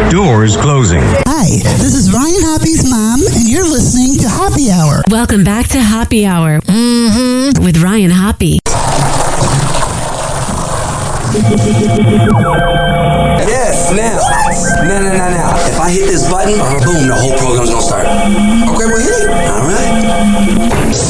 Doors closing. Hi, this is Ryan Hoppe's mom, and you're listening to Happy Hour. Welcome back to Happy Hour with Ryan Hoppe. Yes, now. Now. If I hit this button, boom, the whole program's gonna start. Okay, well, hit it. All right.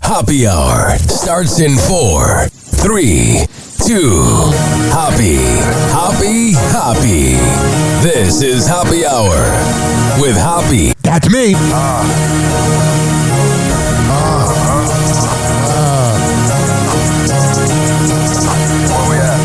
Happy Hour starts in 4, 3, 2. Hoppe. This is Happy Hour with Hoppe. That's me. Where we at?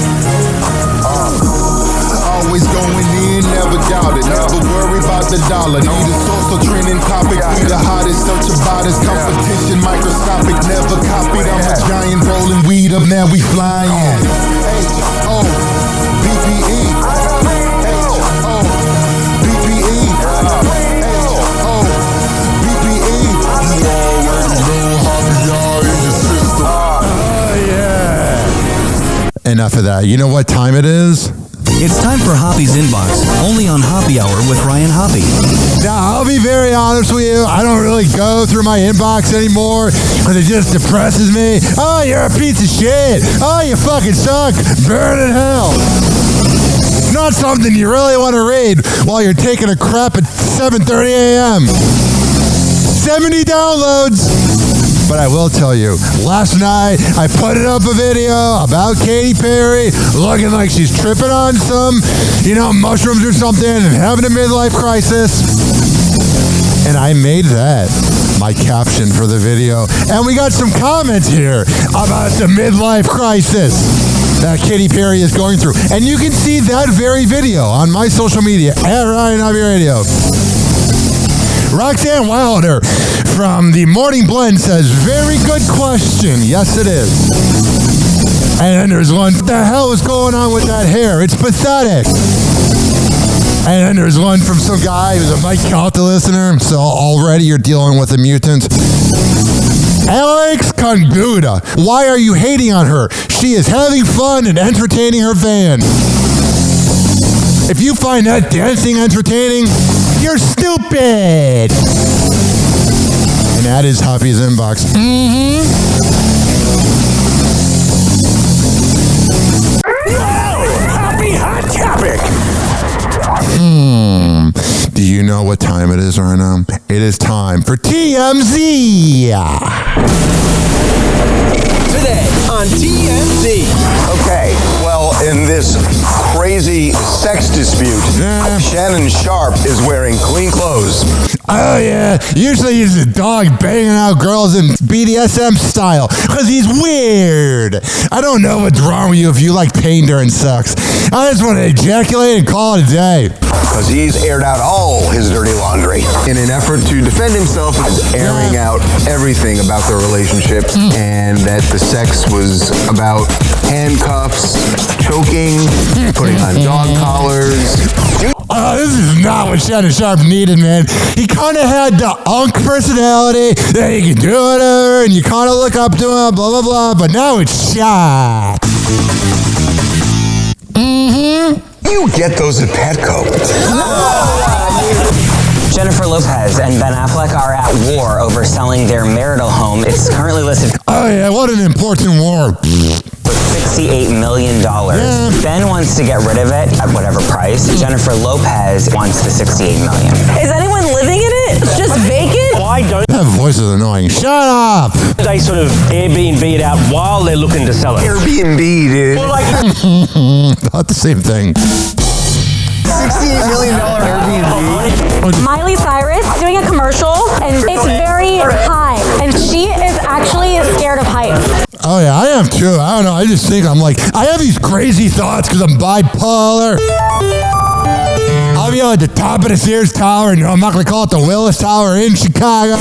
Always going in, never doubt it. Never worry about the dollar. Need a source of trending topic. Be the hottest, search about his competition. Microscopic, never copied. I'm a giant rolling weed up, now we flying. H-O-B-P-E. Enough of that. You know what time it is? It's time for Hoppe's Inbox, only on Happy Hour with Ryan Hoppe. Now, I'll be very honest with you. I don't really go through my inbox anymore because it just depresses me. Oh, you're a piece of shit. Oh, you fucking suck. Burn in hell. It's not something you really want to read while you're taking a crap at 7:30 a.m. 70 downloads. But I will tell you, last night I put up a video about Katy Perry looking like she's tripping on some, mushrooms or something and having a midlife crisis. And I made that my caption for the video. And we got some comments here about the midlife crisis that Katy Perry is going through. And you can see that very video on my social media at Ryan Hoppe Radio. Roxanne Wilder from the Morning Blend says, very good question. Yes, it is. And then there's one, what the hell is going on with that hair? It's pathetic. And then there's one from some guy who's a Mike Calta listener, so already you're dealing with a mutant. Alex Conguda, why are you hating on her? She is having fun and entertaining her fan. If you find that dancing entertaining, you're stupid. And that is Hoppe's Inbox. Happy Hot Topic. Do you know what time it is right now? It is time for TMZ. Today on TMZ. Okay, well, in this crazy sex dispute, Shannon Sharp is wearing clean clothes. Oh, yeah. Usually he's a dog banging out girls in BDSM style because he's weird. I don't know what's wrong with you if you like pain during sex. I just want to ejaculate and call it a day. Because he's aired out all his dirty laundry. In an effort to defend himself, he's airing out everything about their relationship and that the sex was about handcuffs, choking, putting on dog collars. This is not what Shannon Sharp needed, man. He kind of had the unk personality that he could do whatever, and you kind of look up to him, blah, blah, blah, but now it's shot. You get those at Petco. Jennifer Lopez and Ben Affleck are at war over selling their marital home. It's currently listed Oh, yeah, what an important war. for $68 million. Yeah. Ben wants to get rid of it at whatever price. Jennifer Lopez wants the $68 million. Is anyone living in it? It's just vacant? Why don't That voice is annoying. Shut up! they sort of Airbnb it out while they're looking to sell it? Airbnb, dude. Well, like, Not the same thing. $68 million Airbnb. Miley Cyrus doing a commercial, and it's very high, and she is actually scared of heights. Oh, yeah, I am too. I don't know. I just think I have these crazy thoughts because I'm bipolar. I'll be at the top of the Sears Tower, and I'm not going to call it the Willis Tower in Chicago.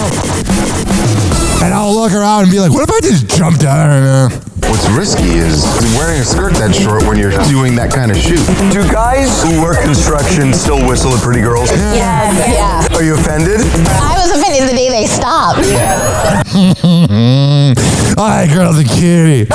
And I'll look around and be like, what if I just jumped out right now? What's risky is wearing a skirt that short when you're doing that kind of shoot. Do guys who work construction still whistle at pretty girls? Yeah. Are you offended? I was offended the day they stopped. Alright, girls and cutie.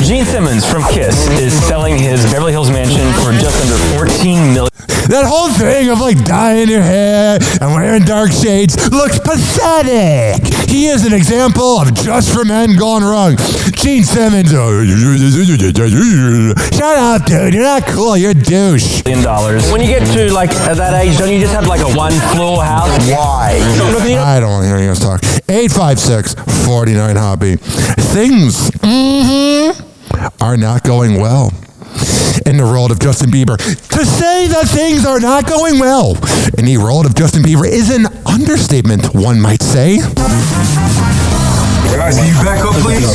Gene Simmons from Kiss is selling his Beverly Hills mansion for just under $14 million. That whole thing of like dyeing your hair and wearing dark shades looks pathetic. He is an example of just for men gone wrong. Gene Simmons. Shut up, dude. You're not cool. You're a douche. $1 million. When you get to like at that age, don't you just have like a one-floor house? Why? I don't want to hear you guys talk. 856-49-HOPPY. Things are not going well in the world of Justin Bieber. To say that things are not going well in the world of Justin Bieber is an understatement, one might say. Guys, can you back up, please?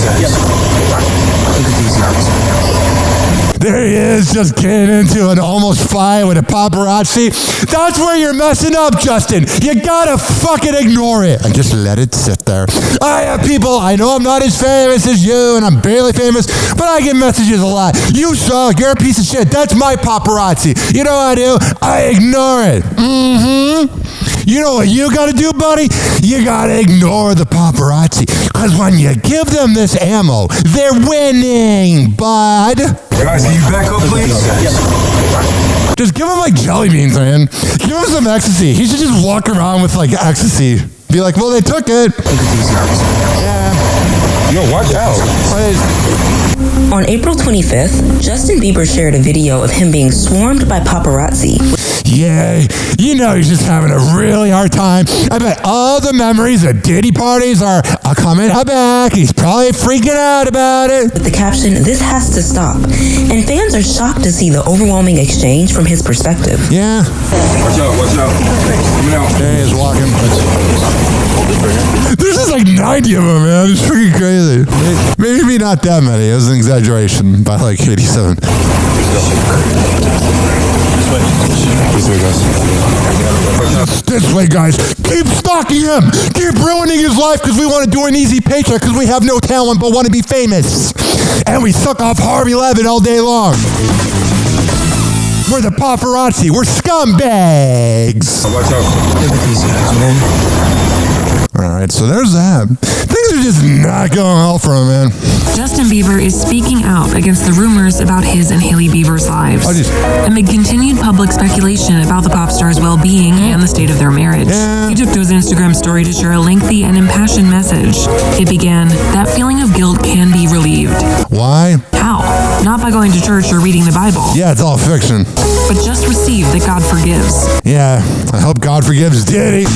There he is, just getting into an almost fight with a paparazzi. That's where you're messing up, Justin. You gotta fucking ignore it and just let it sit there. I have people, I know I'm not as famous as you, and I'm barely famous, but I get messages a lot. You suck, you're a piece of shit. That's my paparazzi. You know what I do? I ignore it. You know what you gotta do, buddy? You gotta ignore the paparazzi. Because when you give them this ammo, they're winning, bud. Guys, can you back up, please? Just give him like jelly beans, man. Give him some ecstasy. He should just walk around with like ecstasy. Be like, well, they took it. Yeah. Yo, watch out. On April 25th, Justin Bieber shared a video of him being swarmed by paparazzi. Yeah, you know he's just having a really hard time. I bet all the memories of Diddy parties are coming back. He's probably freaking out about it. With the caption, "This has to stop." And fans are shocked to see the overwhelming exchange from his perspective. Yeah. Watch out, watch out. Coming out. There he is walking. There's just like 90 of them, man. It's freaking crazy. Maybe not that many. It was an exaggeration by like 87. This way, guys. Keep stalking him. Keep ruining his life because we want to do an easy paycheck because we have no talent but want to be famous. And we suck off Harvey Levin all day long. We're the paparazzi. We're scumbags. Watch out. All right, so there's that. Things are just not going well for him, man. Justin Bieber is speaking out against the rumors about his and Hailey Bieber's lives, amid continued public speculation about the pop star's well-being and the state of their marriage. He took to his Instagram story to share a lengthy and impassioned message. It began, "That feeling of guilt can be relieved." Why? How? Not by going to church or reading the Bible. Yeah, it's all fiction. But just receive that God forgives. Yeah, I hope God forgives Diddy.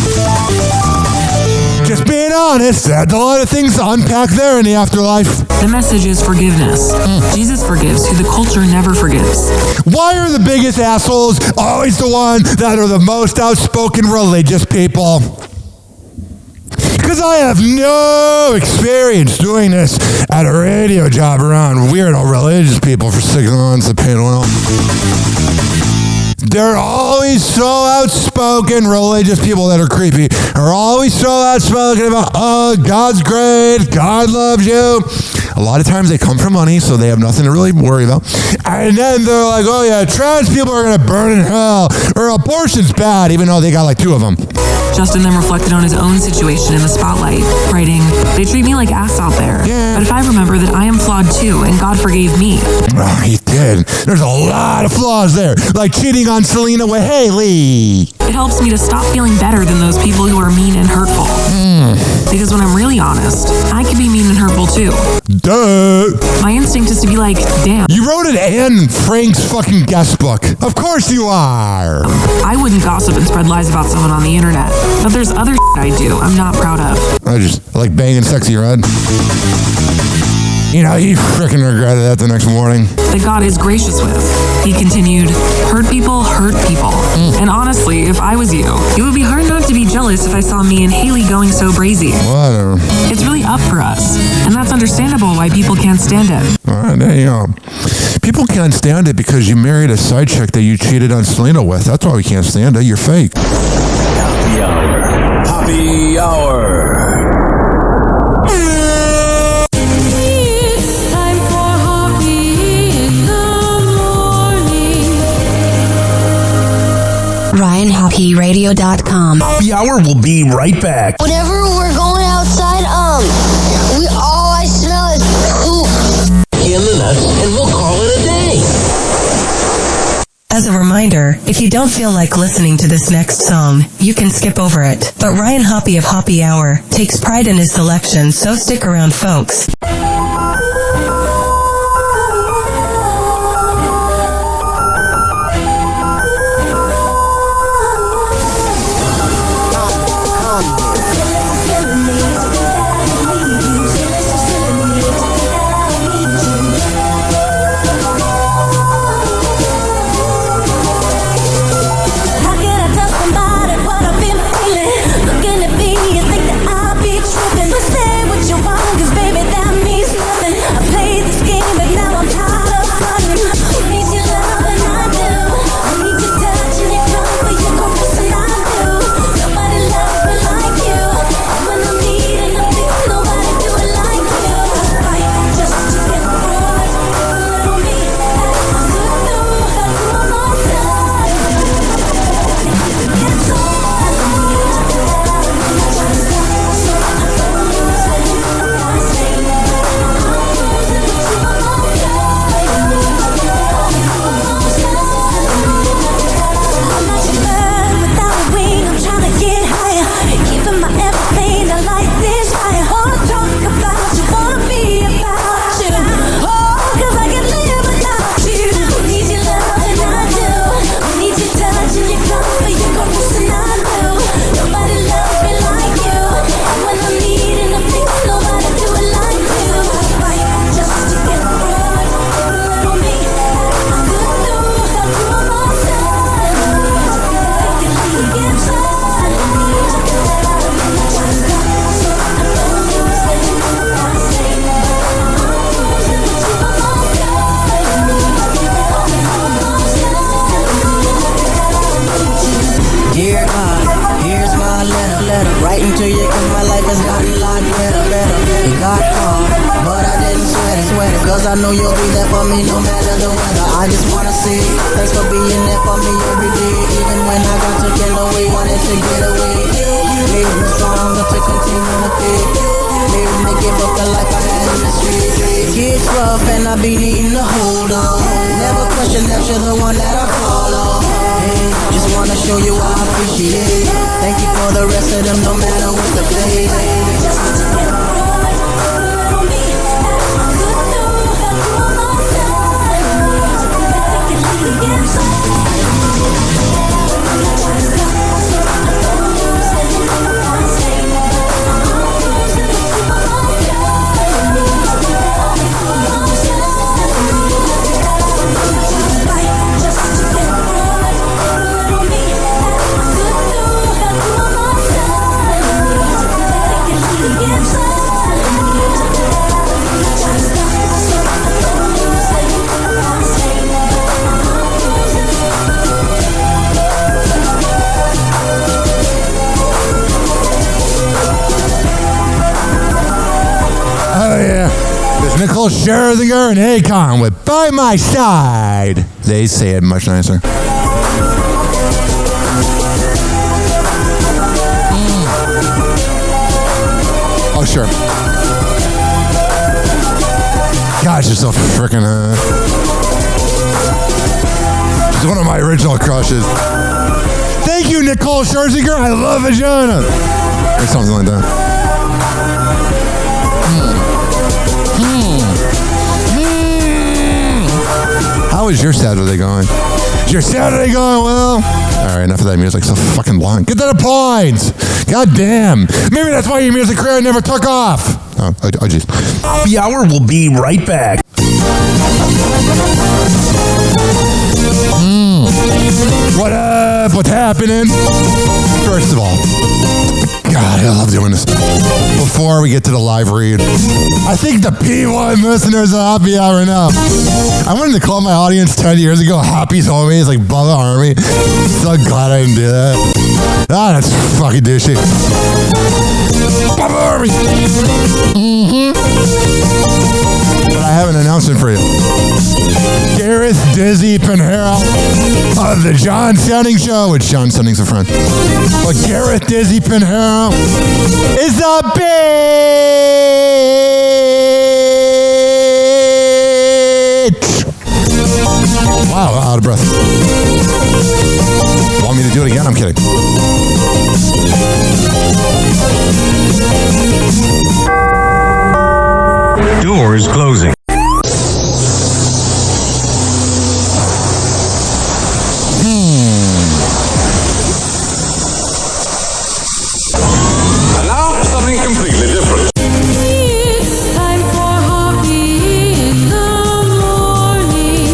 Just being honest, that's a lot of things to unpack there in the afterlife. The message is forgiveness. Jesus forgives who the culture never forgives. Why are the biggest assholes always the ones that are the most outspoken religious people? Because I have no experience doing this at a radio job around weirdo religious people for 6 months at Panwell. They're always so outspoken, religious people that are creepy are always so outspoken about, oh, God's great, God loves you. A lot of times they come for money, so they have nothing to really worry about. And then they're like, oh yeah, trans people are going to burn in hell, or abortion's bad, even though they got like 2 of them. Justin then reflected on his own situation in the spotlight, writing, "They treat me like ass out there. Yeah. But if I remember that I am flawed too, and God forgave me." Oh, he did. There's a lot of flaws there, like cheating on Selena with Hailey. It helps me to stop feeling better than those people who are mean and hurtful. Because when I'm really honest, I can be mean and hurtful too. Duh. My instinct is to be like, damn. You wrote it in Frank's fucking guest book. Of course you are. I wouldn't gossip and spread lies about someone on the internet. But there's other I do I'm not proud of. I just like banging Sexy Red. You know, he freaking regretted that the next morning. That God is gracious with. He continued, hurt people. And honestly, if I was you, it would be hard not to be jealous if I saw me and Hailey going so brazy. Whatever. It's really up for us. And that's understandable why people can't stand it. All right, there you go. People can't stand it because you married a side chick that you cheated on Selena with. That's why we can't stand it. You're fake. Happy Hour. Happy Hour. RyanHoppyRadio.com. Happy Hour will be right back. Whenever we're going outside All I smell is poop. In the nuts, and we'll call it a day. As a reminder, if you don't feel like listening to this next song, you can skip over it. But Ryan Hoppe of Hoppe Hour takes pride in his selection, so stick around, folks. I know you'll be there for me no matter the weather. I just wanna say thanks for being there for me every day. Even when I got taken away, wanted to get away. Made me stronger to continue to fade. Made me give up the life I had in the streets. It gets rough and I be needing to hold on. Never question that you're the one that I call on. Hey, just wanna show you I appreciate. Thank you for the rest of them, no matter what the play. Nicole Scherzinger and Akon with By My Side. They say it much nicer. Oh, sure. God, she's so freaking hot. She's one of my original crushes. Thank you, Nicole Scherzinger. I love vagina. Or something like that. How is your Saturday going? Is your Saturday going well? All right, enough of that music. So fucking long. Get to the point. God damn. Maybe that's why your music career never took off. Oh jeez. The hour will be right back. What up? What's happening? First of all, God, I love doing this. Before we get to the live read, I think the P1 listeners of Happy Hour know. I wanted to call my audience 10 years ago Happy's Homies, like Bubba Army. So glad I didn't do that. Ah, that's fucking douchey. Bubba Army. I have an announcement for you. Gareth Dizzy Pinheiro of the John Senning Show, which John Senning's a friend. But Gareth Dizzy Pinheiro is a bitch. Wow, out of breath. Want me to do it again? I'm kidding. Doors closing. And now something completely different. It's time for Hoppe in the morning.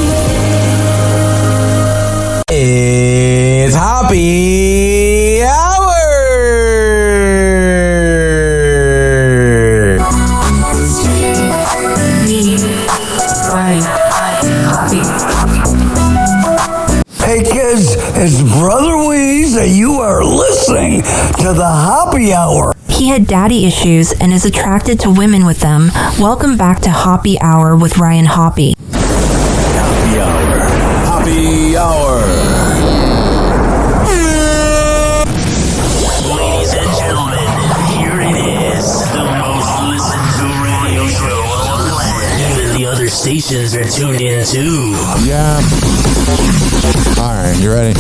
It's Hoppe Hour! Hey kids, it's Brother Weeze, and you are listening to the Hoppe Hour. He had daddy issues and is attracted to women with them. Welcome back to Hoppe Hour with Ryan Hoppe. Hoppe Hour. Hoppe Hour. Ladies and gentlemen, here it is, the most listened to radio show on the land. Even the other stations are tuned in too. Yeah. All right, you ready?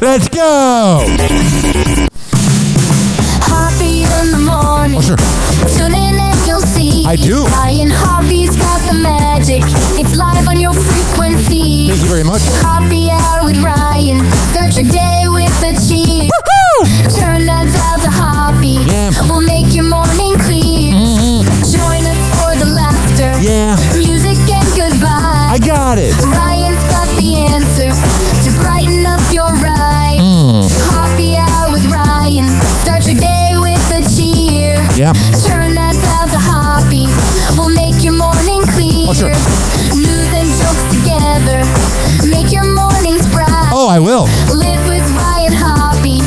Let's go! Hoppe in the morning. Oh, sure. Tune in and you'll see. I do. Ryan Hoppe's got the magic. It's live on your frequency. Thank you very much. Hoppe Hour with Ryan. Start your day with a cheer. Turn that dial to Hoppe. Yeah. We'll make your morning clear. Join us for the laughter. Yeah. Music and good vibes. I got it. Ryan's got the answers to brighten up your ride. Hoppe Hour with Ryan. Start your day with a cheer. Yeah. Turn that dial to Hoppe. We'll make your morning clear. Oh, sure. News and jokes together. Make your mornings bright. Oh, I will. Live with Ryan Hoppe.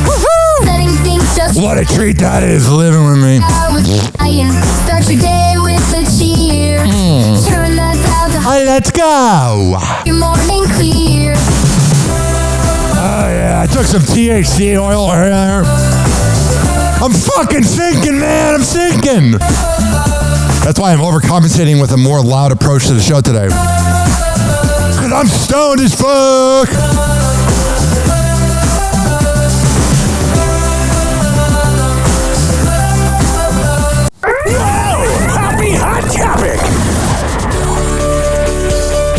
Setting things just What a treat that is, living with me. Hour with Ryan. Start your day with a cheer. Turn that dial to All right, let's go. your morning clear. Oh, yeah, I took some THC oil earlier. I'm fucking sinking, man. I'm sinking. That's why I'm overcompensating with a more loud approach to the show today. Because I'm stoned as fuck. Hoppe Hot Topic.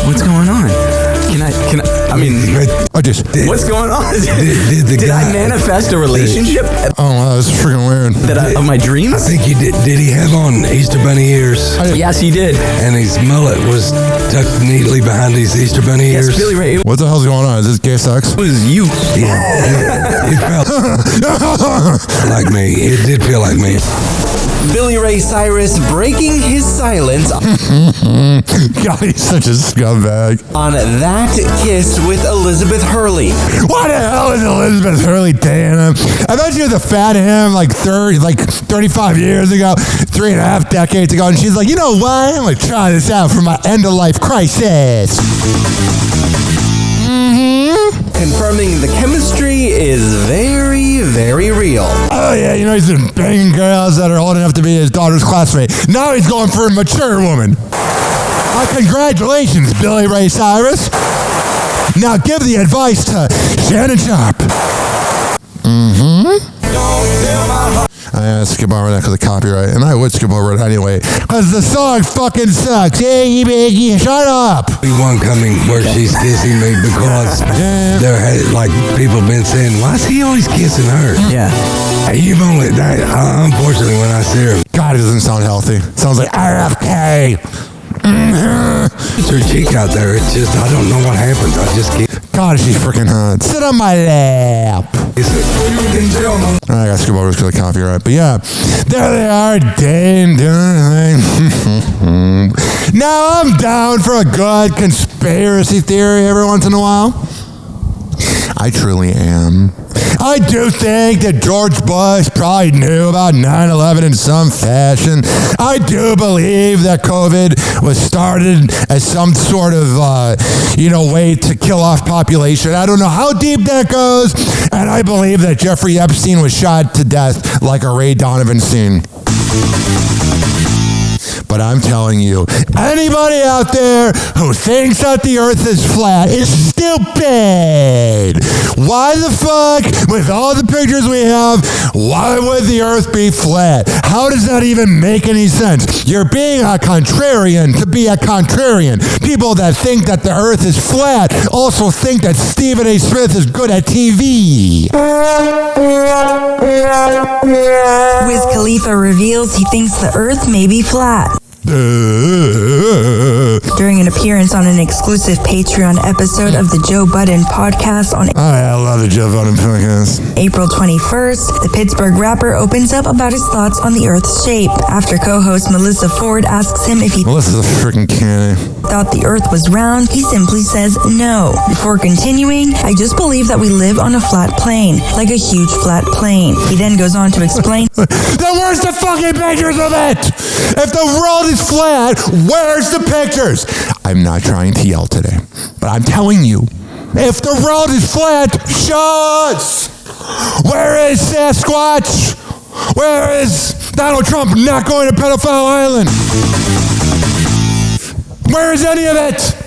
What's going on? What's going on? Did I manifest a relationship? Oh, wow, that's freaking weird. Of my dreams? I think you did. Did he have on Easter Bunny ears? Yes, he did. And his mullet was tucked neatly behind his Easter Bunny ears. Yes, Billy Ray. What the hell's going on? Is this gay sex? It was you. Yeah, it felt like me. It did feel like me. Billy Ray Cyrus breaking his silence God, he's such a scumbag. on That Kiss with Elizabeth Hurley. What the hell is Elizabeth Hurley dating him? I bet she was a fan of him like 35 years ago, 3.5 decades ago, and she's like, you know what? I'm gonna try this out for my end-of-life crisis. Confirming the chemistry is very, very real. Oh yeah, you know he's been banging girls that are old enough to be his daughter's classmate. Now he's going for a mature woman. Congratulations, Billy Ray Cyrus. Now give the advice to Shannon Sharp. I skip over that because of copyright, and I would skip over it anyway because the song fucking sucks. Hey, Biggie, shut up. One coming where she's kissing me because there had people been saying, why is he always kissing her? Yeah. You've only that. Unfortunately, when I see her, God, it doesn't sound healthy. It sounds like RFK. it's her cheek out there. It's just I don't know what happens. I just can't. God, she's freaking hot. Sit on my lap. I gotta skip over because of copyright. But yeah, there they are, doing their thing. Now I'm down for a good conspiracy theory every once in a while. I truly am. I do think that George Bush probably knew about 9/11 in some fashion. I do believe that COVID was started as some sort of, way to kill off population. I don't know how deep that goes. And I believe that Jeffrey Epstein was shot to death like a Ray Donovan scene. But I'm telling you, anybody out there who thinks that the earth is flat is stupid. Why the fuck, with all the pictures we have, why would the earth be flat? How does that even make any sense? You're being a contrarian to be a contrarian. People that think that the earth is flat also think that Stephen A. Smith is good at TV. Wiz Khalifa reveals he thinks the earth may be flat. During an appearance on an exclusive Patreon episode of the Joe Budden podcast on I love the Joe Budden podcast. April 21st, the Pittsburgh rapper opens up about his thoughts on the Earth's shape. After co-host Melissa Ford asks him if he Melissa's a freaking canny. thought the Earth was round, he simply says no. Before continuing, I just believe that we live on a flat plane, like a huge flat plane. He then goes on to explain Then where's the fucking pictures of it? If the world is flat, where's the pictures? I'm not trying to yell today, but I'm telling you, if the world is flat, show us. Where is Sasquatch? Where is Donald Trump not going to Pedophile Island? Where is any of it?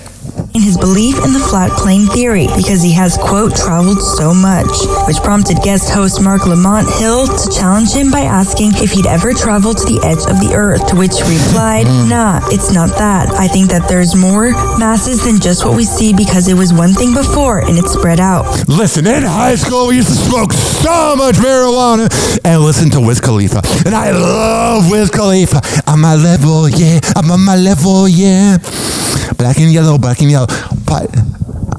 in his belief in the flat plane theory because he has, quote, traveled so much, which prompted guest host Mark Lamont Hill to challenge him by asking if he'd ever traveled to the edge of the earth, to which he replied, nah, it's not that. I think that there's more masses than just what we see because it was one thing before and it spread out. Listen, in high school we used to smoke so much marijuana and listen to Wiz Khalifa. And I love Wiz Khalifa. On my level, yeah. I'm on my level, yeah. Black and yellow, black and yellow. But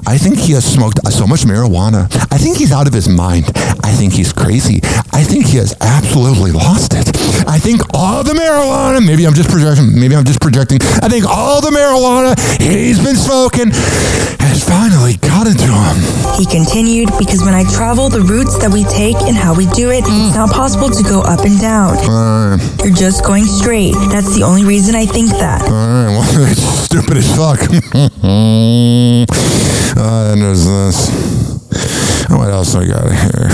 I think he has smoked so much marijuana. I think he's out of his mind. I think he's crazy. I think he has absolutely lost it. I think all the marijuana, maybe I'm just projecting, I think all the marijuana he's been smoking has finally gotten to him. He continued, because when I travel, the routes that we take and how we do it, it's not possible to go up and down. You're just going straight. That's the only reason I think that. Alright, well, it's stupid as fuck. And there's this. What else I got here?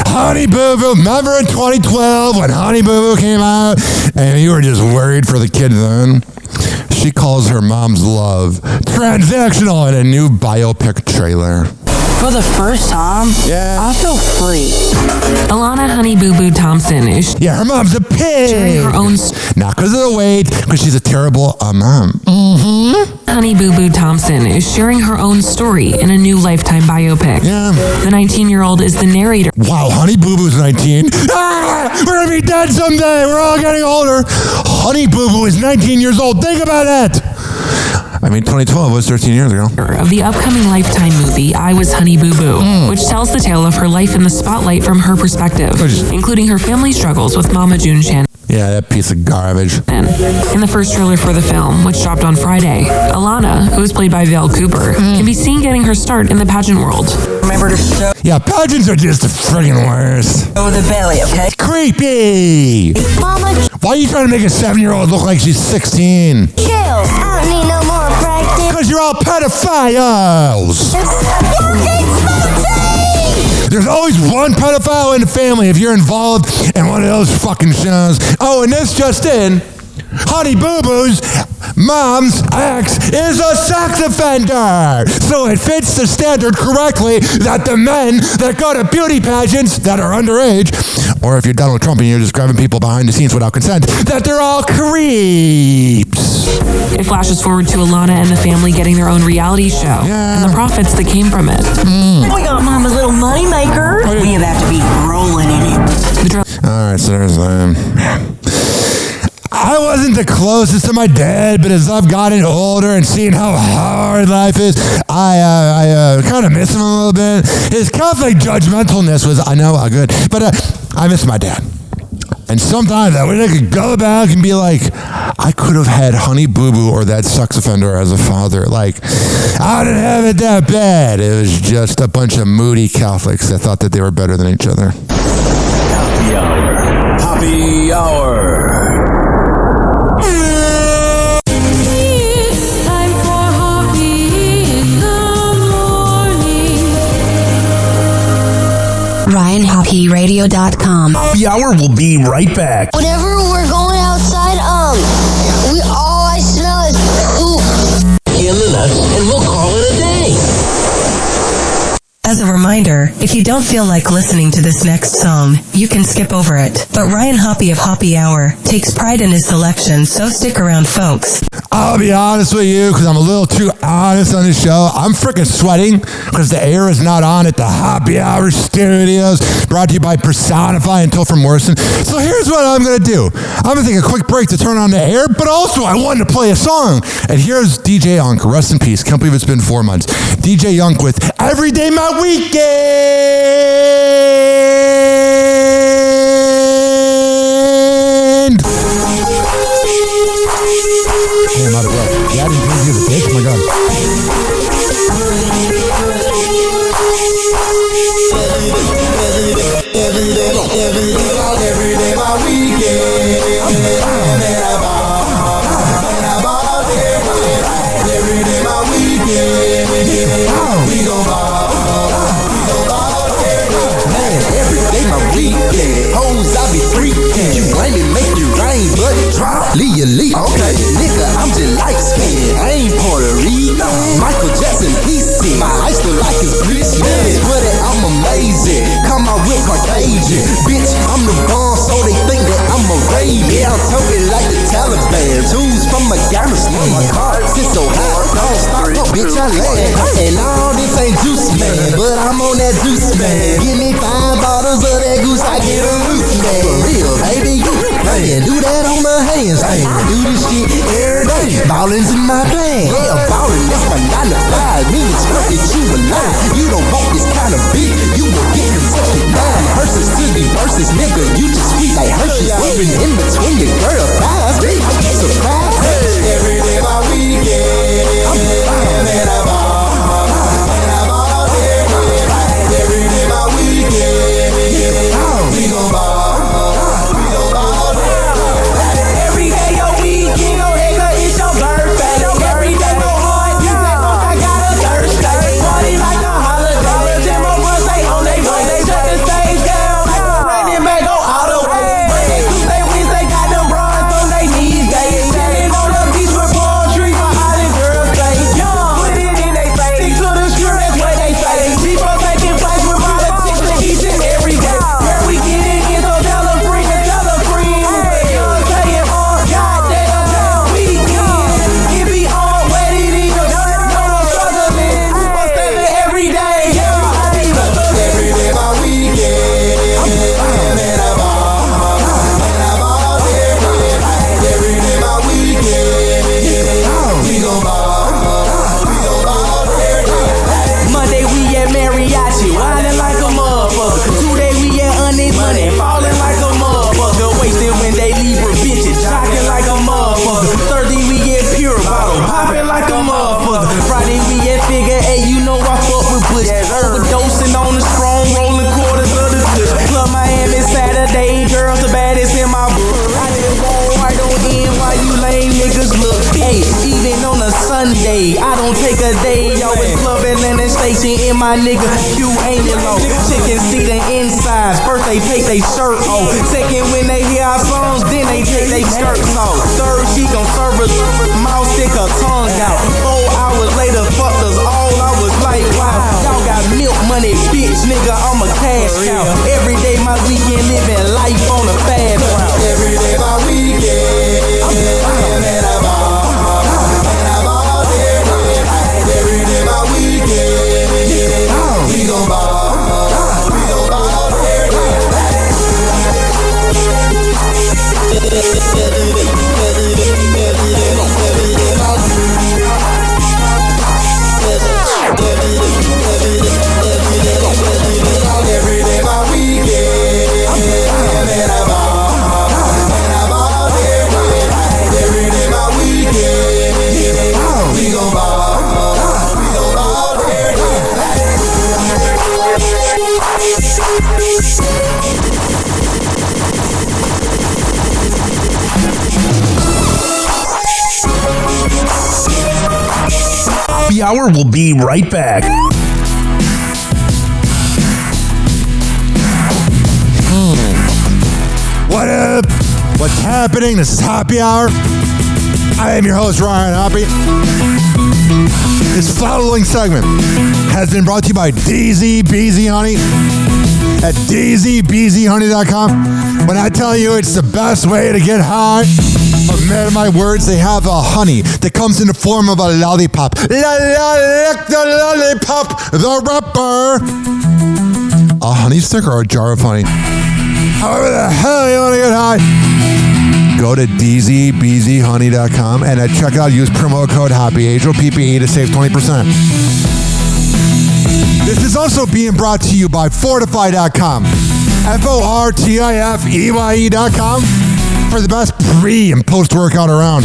Honey Boo Boo. Remember in 2012 when Honey Boo Boo came out and you were just worried for the kid then? She calls her mom's love transactional in a new biopic trailer. For the first time, I feel free. Alana Honey Boo Boo Thompson is her mom's a pig. sharing her own not because of the weight, because she's a terrible mom. Honey Boo Boo Thompson is sharing her own story in a new Lifetime biopic. The 19-year-old is the narrator. Wow, Honey Boo Boo's 19. We're gonna be dead someday. We're all getting older. Honey Boo Boo is 19 years old. Think about that. I mean, 2012 was 13 years ago. Of the upcoming Lifetime movie, I Was Honey Boo Boo, which tells the tale of her life in the spotlight from her perspective, including her family struggles with Mama June Shan. Yeah, that piece of garbage. In the first trailer for the film, which dropped on Friday, Alana, who is played by Val Cooper, can be seen getting her start in the pageant world. Remember to show Yeah, pageants are just the friggin' worst. the belly, okay? Creepy. Mama, Why are you trying to make a 7-year-old look like she's 16? chill. I don't need no more practice. Because you're all pedophiles. There's always one pedophile in the family if you're involved in one of those fucking shows. Oh, and this just in. Honey Boo Boo's mom's ex is a sex offender. So it fits the standard correctly that the men that go to beauty pageants that are underage, or if you're Donald Trump and you're just grabbing people behind the scenes without consent, that they're all creeps. It flashes forward to Alana and the family getting their own reality show and the profits that came from it. We got Mama's little money maker. We have to be rolling in it. Alright, so there's I wasn't the closest to my dad, but as I've gotten older and seen how hard life is, I kind of miss him a little bit. His Catholic judgmentalness was, I know, good, but I miss my dad. And sometimes I wish I could go back and be like, I could have had Honey Boo Boo or that sex offender as a father. Like, I didn't have it that bad. It was just a bunch of moody Catholics that thought that they were better than each other. Happy hour. Happy hour. RyanHoppyRadio.com. Happy hour will be right back. Whenever we're going outside, all I smell is poop. In the nuts, and we'll call it a day. As a reminder, if you don't feel like listening to this next song, you can skip over it. But Ryan Hoppe of Hoppe Hour takes pride in his selection, so stick around, folks. I'll be honest with you, because I'm a little too honest on this show. I'm freaking sweating because the air is not on at the Hoppe Hour Studios, brought to you by Personify and Topher Morrison. So here's what I'm going to do. I'm going to take a quick break to turn on the air, but also I wanted to play a song. And here's DJ Yunk, rest in peace. Can't believe it's been 4 months. DJ Yunk with Every Day My Weekend. Damn, out of breath. Yeah, I didn't bring you the bitch. Oh my god. Every day my weekend. Every day my weekend. We gon' ball. Man, every day my weekend. Hoes I be freaking. You blame it, make you rain, but drop. Leah. Okay, nigga, I'm just light skinned. I ain't Puerto Rican. Michael Jackson, PC. My ice look like it's Christmas. But I'm amazing. Come out with Caucasian. Bitch, I'm the bomb, so they think that I'm a raven. Yeah, I'm talking like the Taliban. Tools from Afghanistan. My car sits so high, don't stop, no, bitch, I land. And all this ain't juice, man, but I'm on that juice, man. Give me 5 bottles of that goose, I get a loose, man. For real, baby, you playing. Do that on the handstand. Do this shit every day. Ballin's in my plan. Yeah, ballin', that's my 9 to 5. Me and twerk that you alive. You don't want this kind of beat, you will get concession down. Hearses to the verses, nigga, you just sweet like Hershey's. Even in between your girl thighs, they surprise. Every day my weekend. And I ball. Every day my weekend. We gon' ball. Every day your weekend, nigga, it's your birthday. Every day no hard music, I got a Thursday. Party like a holiday. Them my boys, they on they way. They shut the stage down. Running back, go all the way. Monday, Tuesday, Wednesday, got them bronze on they knees. They standing on the beach with palm trees for island girls stay. Put it in they face. Stick to the script, that's what they say. People taking place with politics each and every day. Where we get it in, so tell a friend and tell a friend. Young saying on goddamn weekend. It be on wet it is. No struggling. Super stepping every day. Every day my weekend. And I ball. Every day my weekend. We gon' ball. Monday we at mariachi, wildin' like a motherfucker. Tuesday we at honest money, fallin' like a motherfucker. Wasted when they leave for bitches, shocking like a motherfucker. Thursday we at pure bottle, poppin' like a motherfucker. Friday we at figure eight, you know I fuck with push. Overdosing on the strong, rolling quarters of the kush. Club Miami Saturday, girls the baddest in my book. I just roll right on in while you lame niggas look. Hey, even on a Sunday, I don't take a day. Yo, it's Club Atlanta Station in my nigga Q ain't it low. Chicken see the insides. First they take they shirt off. Second when they hear our songs, then they take they skirts off. Third she gon' serve us, mouth stick her tongue out. 4 hours later, fucked us all. I was like, wow, y'all got milk money, bitch, nigga. I'm a cash cow. Every day my weekend, living life on a fast route. Every day my weekend. And I ball. Every day my weekend. We gon' ball. Every day my weekend. And I ball. Happy Hour will be right back. What up? What's happening? This is Happy Hour. I am your host, Ryan Hoppe. This following segment has been brought to you by DZ Beezy Honey at dzbzhoney.com. When I tell you it's the best way to get high, but man of my words, they have a honey that comes in the form of a lollipop. Lick the lollipop, the rapper. A honey stick or a jar of honey? However the hell you want to get high, go to dzbzhoney.com and at checkout use promo code HOPPE, HOPPE, to save 20%. This is also being brought to you by Fortify.com, FORTIFEYE.com, for the best pre and post workout around.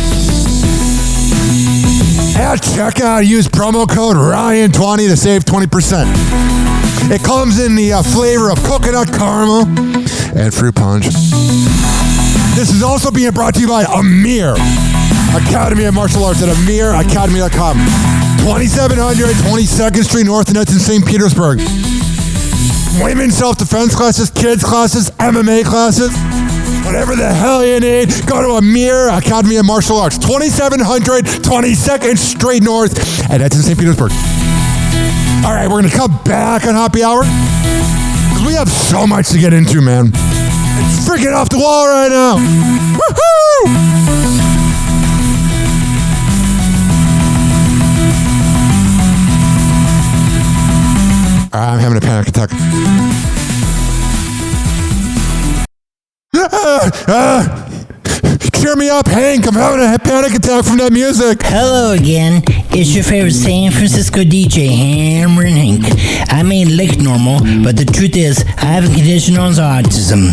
At checkout use promo code RYAN20 to save 20%. It comes in the flavor of coconut caramel and fruit punch. This is also being brought to you by Amir Academy of Martial Arts at AmirAcademy.com. 2700 22nd Street North and that's in St. Petersburg. Women's self-defense classes, kids classes, MMA classes, whatever the hell you need, go to Amir Academy of Martial Arts. 2700 22nd Street North and that's in St. Petersburg. All right, we're going to come back on Happy Hour because we have so much to get into, man. It's freaking off the wall right now. Woohoo! I'm having a panic attack. Cheer me up, Hank. I'm having a panic attack from that music. Hello again. It's your favorite San Francisco DJ, Hammer and Hank. I may look normal, but the truth is, I have a condition known as autism.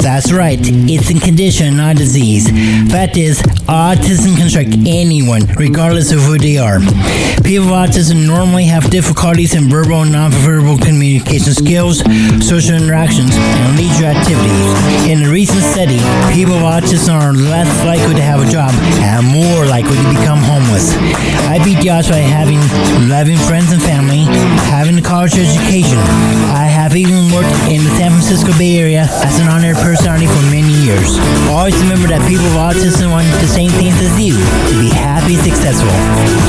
That's right. It's a condition, not a disease. Fact is, autism can strike anyone, regardless of who they are. People with autism normally have difficulties in verbal and non-verbal communication skills, social interactions, and leisure activities. In a recent study, people with autism are less likely to have a job and more likely to become homeless. I beat the odds by having loving friends and family, having a college education. I have even worked in the San Francisco Bay Area as an honored personality for many years. Always remember that people with autism want the same things as you, to be happy and successful.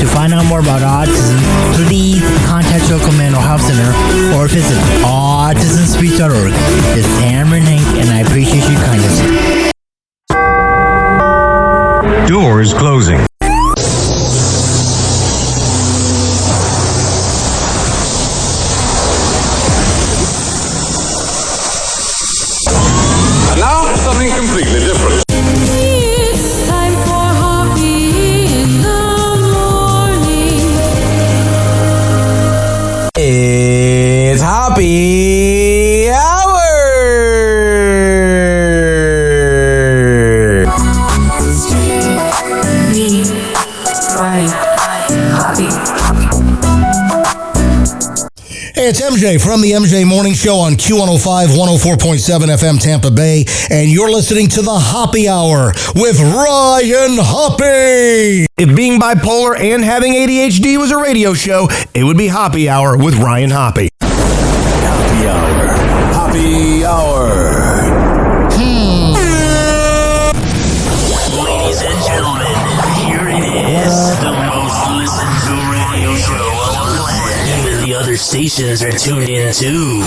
To find out more about autism, please contact your local mental health center or visit autismspeech.org. This is Hammer and Hank, and I appreciate your kindness. Doors closing. And now, something completely different. It's time for Hoppe in the morning. It's Happy Hour. Hey, it's MJ from the MJ Morning Show on Q105, 104.7 FM Tampa Bay, and you're listening to the Happy Hour with Ryan Hoppe. If being bipolar and having ADHD was a radio show, it would be Happy Hour with Ryan Hoppe. Happy Hour. Happy Hour. Ladies and gentlemen, here it is, the most listened to radio show on the land. Even the other stations are tuned in too.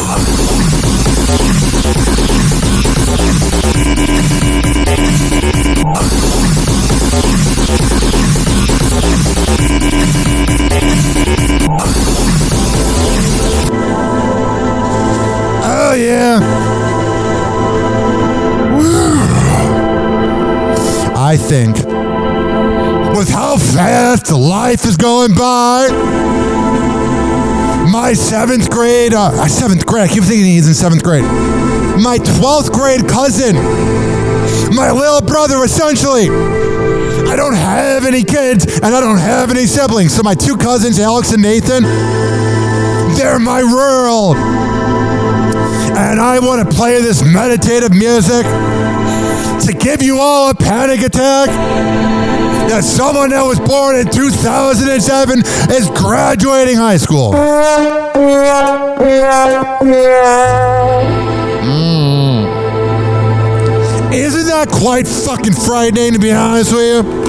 Oh yeah. I think with how fast life is going by, my seventh grade, I keep thinking he's in seventh grade. My 12th grade cousin, my little brother essentially. I don't have any kids and I don't have any siblings. So my two cousins, Alex and Nathan, they're my world. And I want to play this meditative music to give you all a panic attack that someone that was born in 2007 is graduating high school. Isn't that quite fucking frightening, to be honest with you?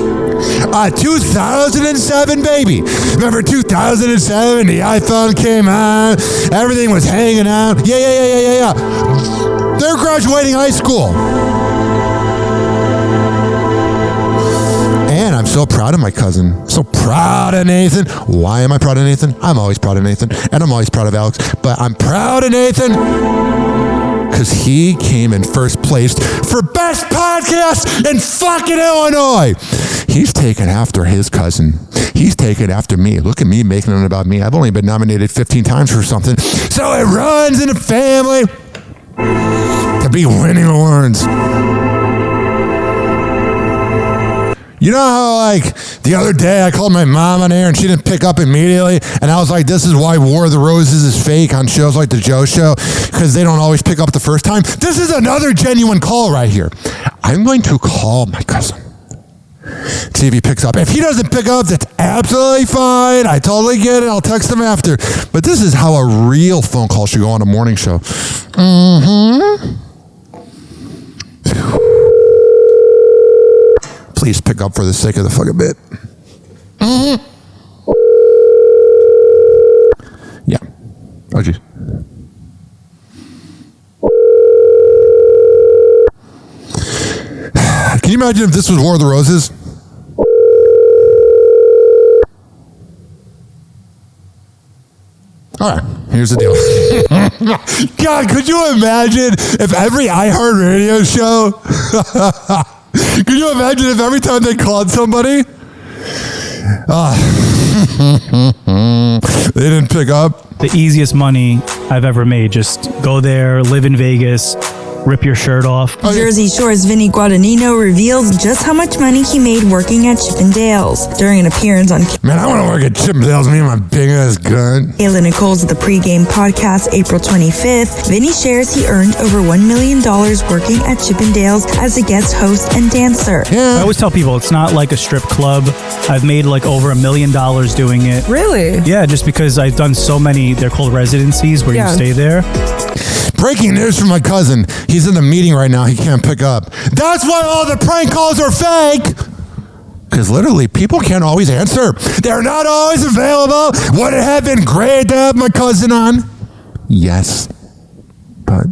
2007, baby. Remember 2007? The iPhone came out. Everything was hanging out. Yeah. They're graduating high school. And I'm so proud of my cousin. So proud of Nathan. Why am I proud of Nathan? I'm always proud of Nathan. And I'm always proud of Alex. But I'm proud of Nathan because he came in first place for best podcast in fucking Illinois. He's taken after his cousin. He's taken after me. Look at me making it about me. I've only been nominated 15 times for something. So it runs in the family to be winning awards. You know how, like, the other day I called my mom on air and she didn't pick up immediately? And I was like, this is why War of the Roses is fake on shows like The Joe Show, because they don't always pick up the first time. This is another genuine call right here. I'm going to call my cousin. See if he picks up. If he doesn't pick up, that's absolutely fine. I totally get it. I'll text him after. But this is how a real phone call should go on a morning show. Please pick up for the sake of the fucking bit. Yeah. Oh, geez. Can you imagine if this was War of the Roses? All right, here's the deal. God, could you imagine if every iHeartRadio show... Could you imagine if every time they called somebody, they didn't pick up? The easiest money I've ever made. Just go there, live in Vegas, rip your shirt off. Jersey Shore's Vinny Guadagnino reveals just how much money he made working at Chippendales. During an appearance on Man, I want to work at Chippendales, me and my big-ass gun. Kayla Nicole's The Pregame Podcast, April 25th, Vinny shares he earned over $1 million working at Chippendales as a guest host and dancer. I always tell people it's not like a strip club. I've made like over $1 million doing it. Really? Yeah, just because I've done so many, they're called residencies where you stay there. Breaking news from my cousin. He's in a meeting right now. He can't pick up. That's why all the prank calls are fake. Because literally, people can't always answer. They're not always available. Would it have been great to have my cousin on? Yes. But,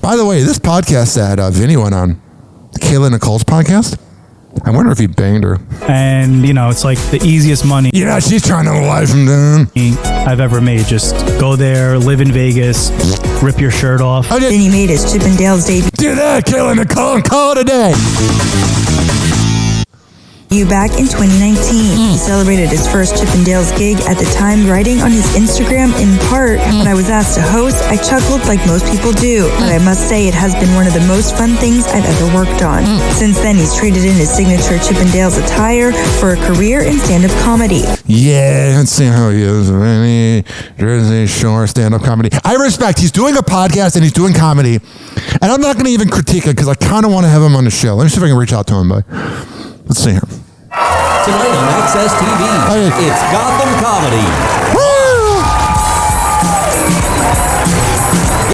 by the way, this podcast that Vinny went on, Kayla Nicole's podcast, I wonder if he banged her. And, you know, it's like the easiest money. Yeah, she's trying to wife him down. I've ever made. Just go there, live in Vegas, rip your shirt off. Vinny made his Chippendales debut. Do that, Kayla Nicole, and call it a day. Back in 2019. He celebrated his first Chippendales gig at the time, writing on his Instagram in part, when I was asked to host, I chuckled like most people do, but I must say it has been one of the most fun things I've ever worked on. Since then, he's traded in his signature Chippendales attire for a career in stand-up comedy. Yeah, let's see how he is. Any Jersey Shore stand-up comedy. I respect. He's doing a podcast and he's doing comedy, and I'm not going to even critique it because I kind of want to have him on the show. Let me see if I can reach out to him, but let's see here. Tonight on Access TV, it's Gotham Comedy.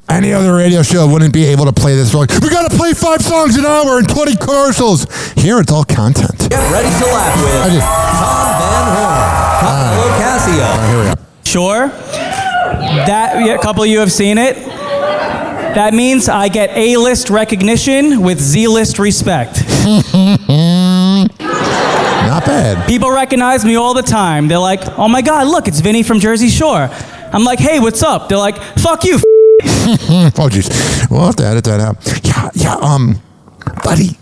Any other radio show wouldn't be able to play this. Like, we got to play 5 songs an hour and 20 commercials. Here, it's all content. Get ready to laugh with Tom Van Horn, Kyle Ocasio. All right, here we go. Sure. A couple of you have seen it. That means I get A-list recognition with Z-list respect. Not bad. People recognize me all the time. They're like, oh my God, look, it's Vinny from Jersey Shore. I'm like, hey, what's up? They're like, fuck you. Oh, jeez. We'll have to edit that out. Yeah, buddy.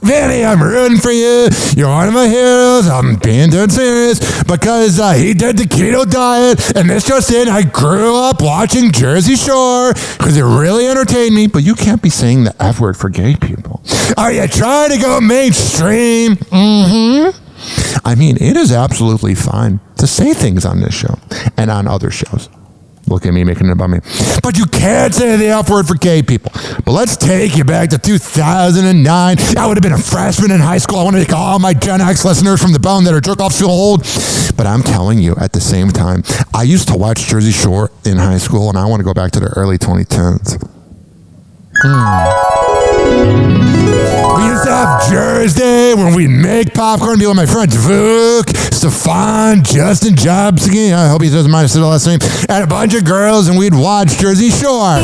Vinny, I'm rooting for you. You're one of my heroes. I'm being dead serious because he did the keto diet, and this just in, I grew up watching Jersey Shore because it really entertained me, but you can't be saying the F word for gay people. Are you trying to go mainstream? I mean, it is absolutely fine to say things on this show and on other shows. Look at me making it about me. But you can't say the F word for gay people. But let's take you back to 2009. I would have been a freshman in high school. I want to make all my Gen X listeners from the bone that are jerk offs feel old. But I'm telling you, at the same time, I used to watch Jersey Shore in high school, and I want to go back to the early 2010s. We used to have Jersey when we'd make popcorn, be with my friends Vuk, Stefan, Justin Jobski, I hope he doesn't mind us the last name, and a bunch of girls, and we'd watch Jersey Shore.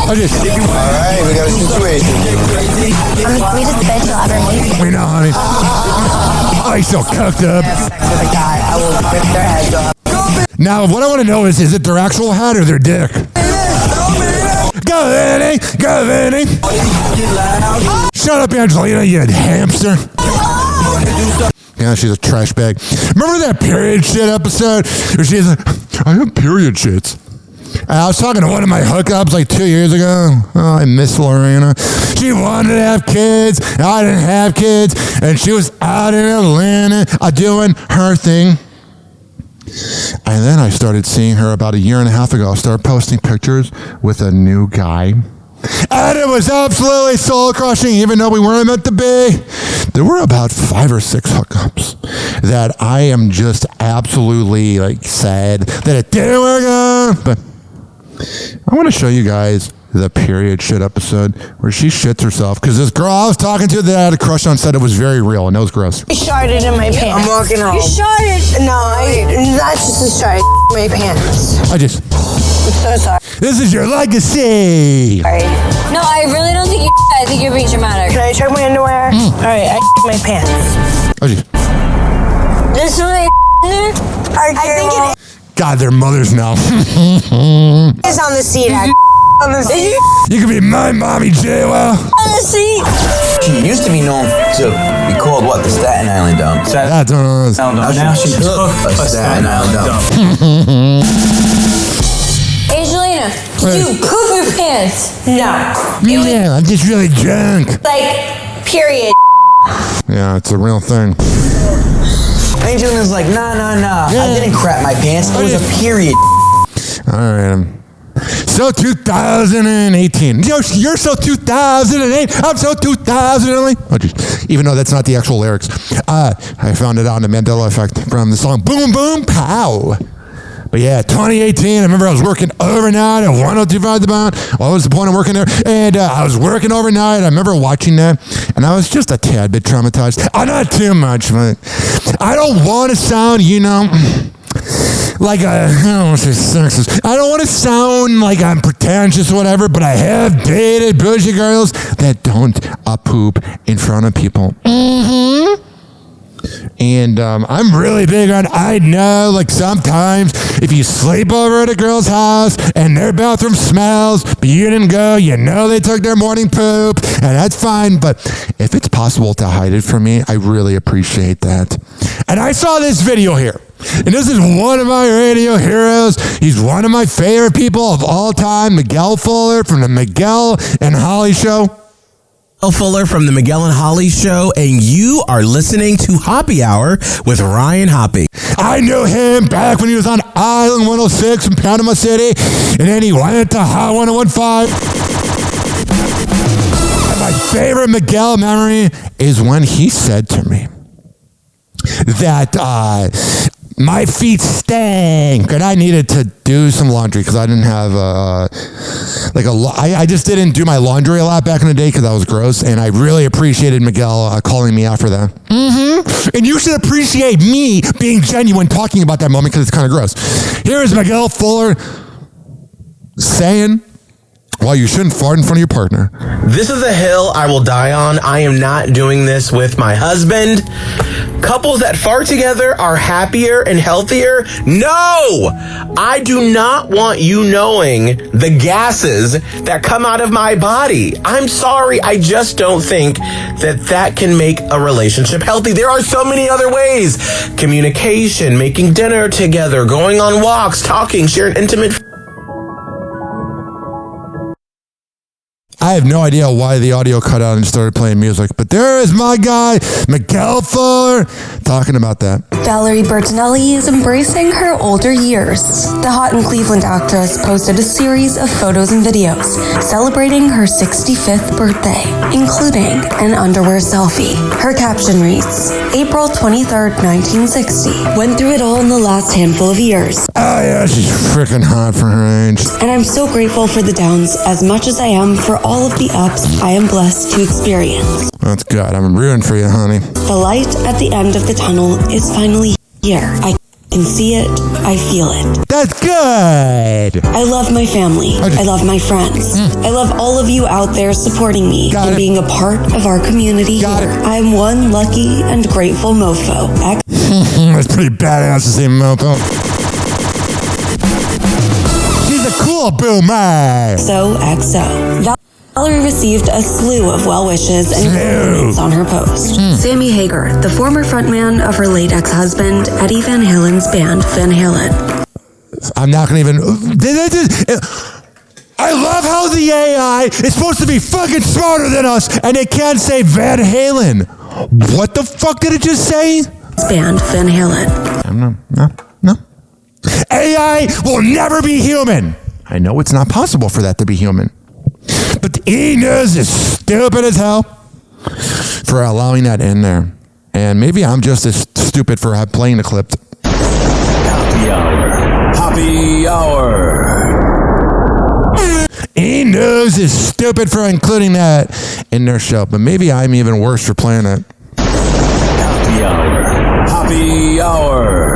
Alright, we got a situation. We just bet you'll ever hate. We know, honey. Oh, he's so cooked up. With a guy, I will rip their heads off. Now, what I want to know is it their actual head or their dick? Go, Vinny! Go, Vinny! Shut up, Angelina, you hamster. Yeah, she's a trash bag. Remember that period shit episode where she's like, I have period shits. I was talking to one of my hookups like 2 years ago. Oh, I miss Lorena. She wanted to have kids. I didn't have kids. And she was out in Atlanta doing her thing. And then I started seeing her about a year and a half ago. I started posting pictures with a new guy. And it was absolutely soul-crushing, even though we weren't meant to be. There were about 5 or 6 hookups that I am just absolutely like sad that it didn't work out. But I want to show you guys the period shit episode where she shits herself because this girl I was talking to that I had a crush on said it was very real and it was gross. You sharted in my pants. I'm walking home. You sharted. No, that's just a shart. My pants. I'm so sorry. This is your legacy. Sorry. No, I really don't think you. I think you're being dramatic. Can I check my underwear? All right, I my pants. There's something in there. I think it God, they're mothers now. is on the seat. On the seat. You can be my mommy, J-Well. On the seat. She used to be known to be called what? The Staten Island Dump. Now she took a Staten Island Dump. Angelina, did you poop your pants? No. Yeah, I'm just really drunk. Like, period. Yeah, it's a real thing. Angelina's like, nah. I didn't crap my pants. It was a period. All right. So 2018. You're so 2008. I'm so 2008. Oh, geez. Even though that's not the actual lyrics. I found it on the Mandela Effect from the song Boom Boom Pow. But yeah, 2018, I remember I was working overnight at 102.5 The Bound. What was the point of working there? And I was working overnight. I remember watching that, and I was just a tad bit traumatized. Not too much, but I don't want to sound, like I don't want to say sexist. I don't want to sound like I'm pretentious or whatever, but I have dated bougie girls that don't poop in front of people. And I'm really big on, I know, like sometimes if you sleep over at a girl's house and their bathroom smells, but you didn't go, they took their morning poop, and that's fine. But if it's possible to hide it from me, I really appreciate that. And I saw this video here. And this is one of my radio heroes. He's one of my favorite people of all time, Miguel Fuller from the Miguel and Holly Show. Fuller from the Miguel and Holly Show, and you are listening to Hoppe Hour with Ryan Hoppe. I knew him back when he was on Island 106 in Panama City, and then he went to Hot 101.5. And my favorite Miguel memory is when he said to me that my feet stank, and I needed to do some laundry because I didn't have I just didn't do my laundry a lot back in the day because I was gross, and I really appreciated Miguel calling me out for that. And you should appreciate me being genuine talking about that moment because it's kind of gross. Here is Miguel Fuller saying, well, you shouldn't fart in front of your partner. This is a hill I will die on. I am not doing this with my husband. Couples that fart together are happier and healthier. No! I do not want you knowing the gases that come out of my body. I'm sorry. I just don't think that can make a relationship healthy. There are so many other ways. Communication, making dinner together, going on walks, talking, sharing intimate. I have no idea why the audio cut out and started playing music, but there is my guy, Miguel Fuller, talking about that. Valerie Bertinelli is embracing her older years. The hot in Cleveland actress posted a series of photos and videos celebrating her 65th birthday, including an underwear selfie. Her caption reads, April 23rd, 1960. Went through it all in the last handful of years. Oh yeah, she's freaking hot for her age. And I'm so grateful for the downs as much as I am for all of the ups I am blessed to experience. That's good. I'm rooting for you, honey. The light at the end of the tunnel is finally here. I can see it. I feel it. That's good. I love my family. I love my friends. I love all of you out there supporting me and being a part of our community here. I am one lucky and grateful mofo. That's pretty badass to say mofo. She's a cool boomer. So, XO. Valerie received a slew of well wishes and compliments on her post. Sammy Hagar, the former frontman of her late ex-husband, Eddie Van Halen's band, Van Halen. I'm not going to even... I love how the AI is supposed to be fucking smarter than us, and it can't say Van Halen. What the fuck did it just say? Band, Van Halen. No. AI will never be human. I know it's not possible for that to be human. But the E-News is stupid as hell for allowing that in there. And maybe I'm just as stupid for playing the clip. Happy hour. Happy hour. E-News is stupid for including that in their show. But maybe I'm even worse for playing it. Happy hour. Happy hour.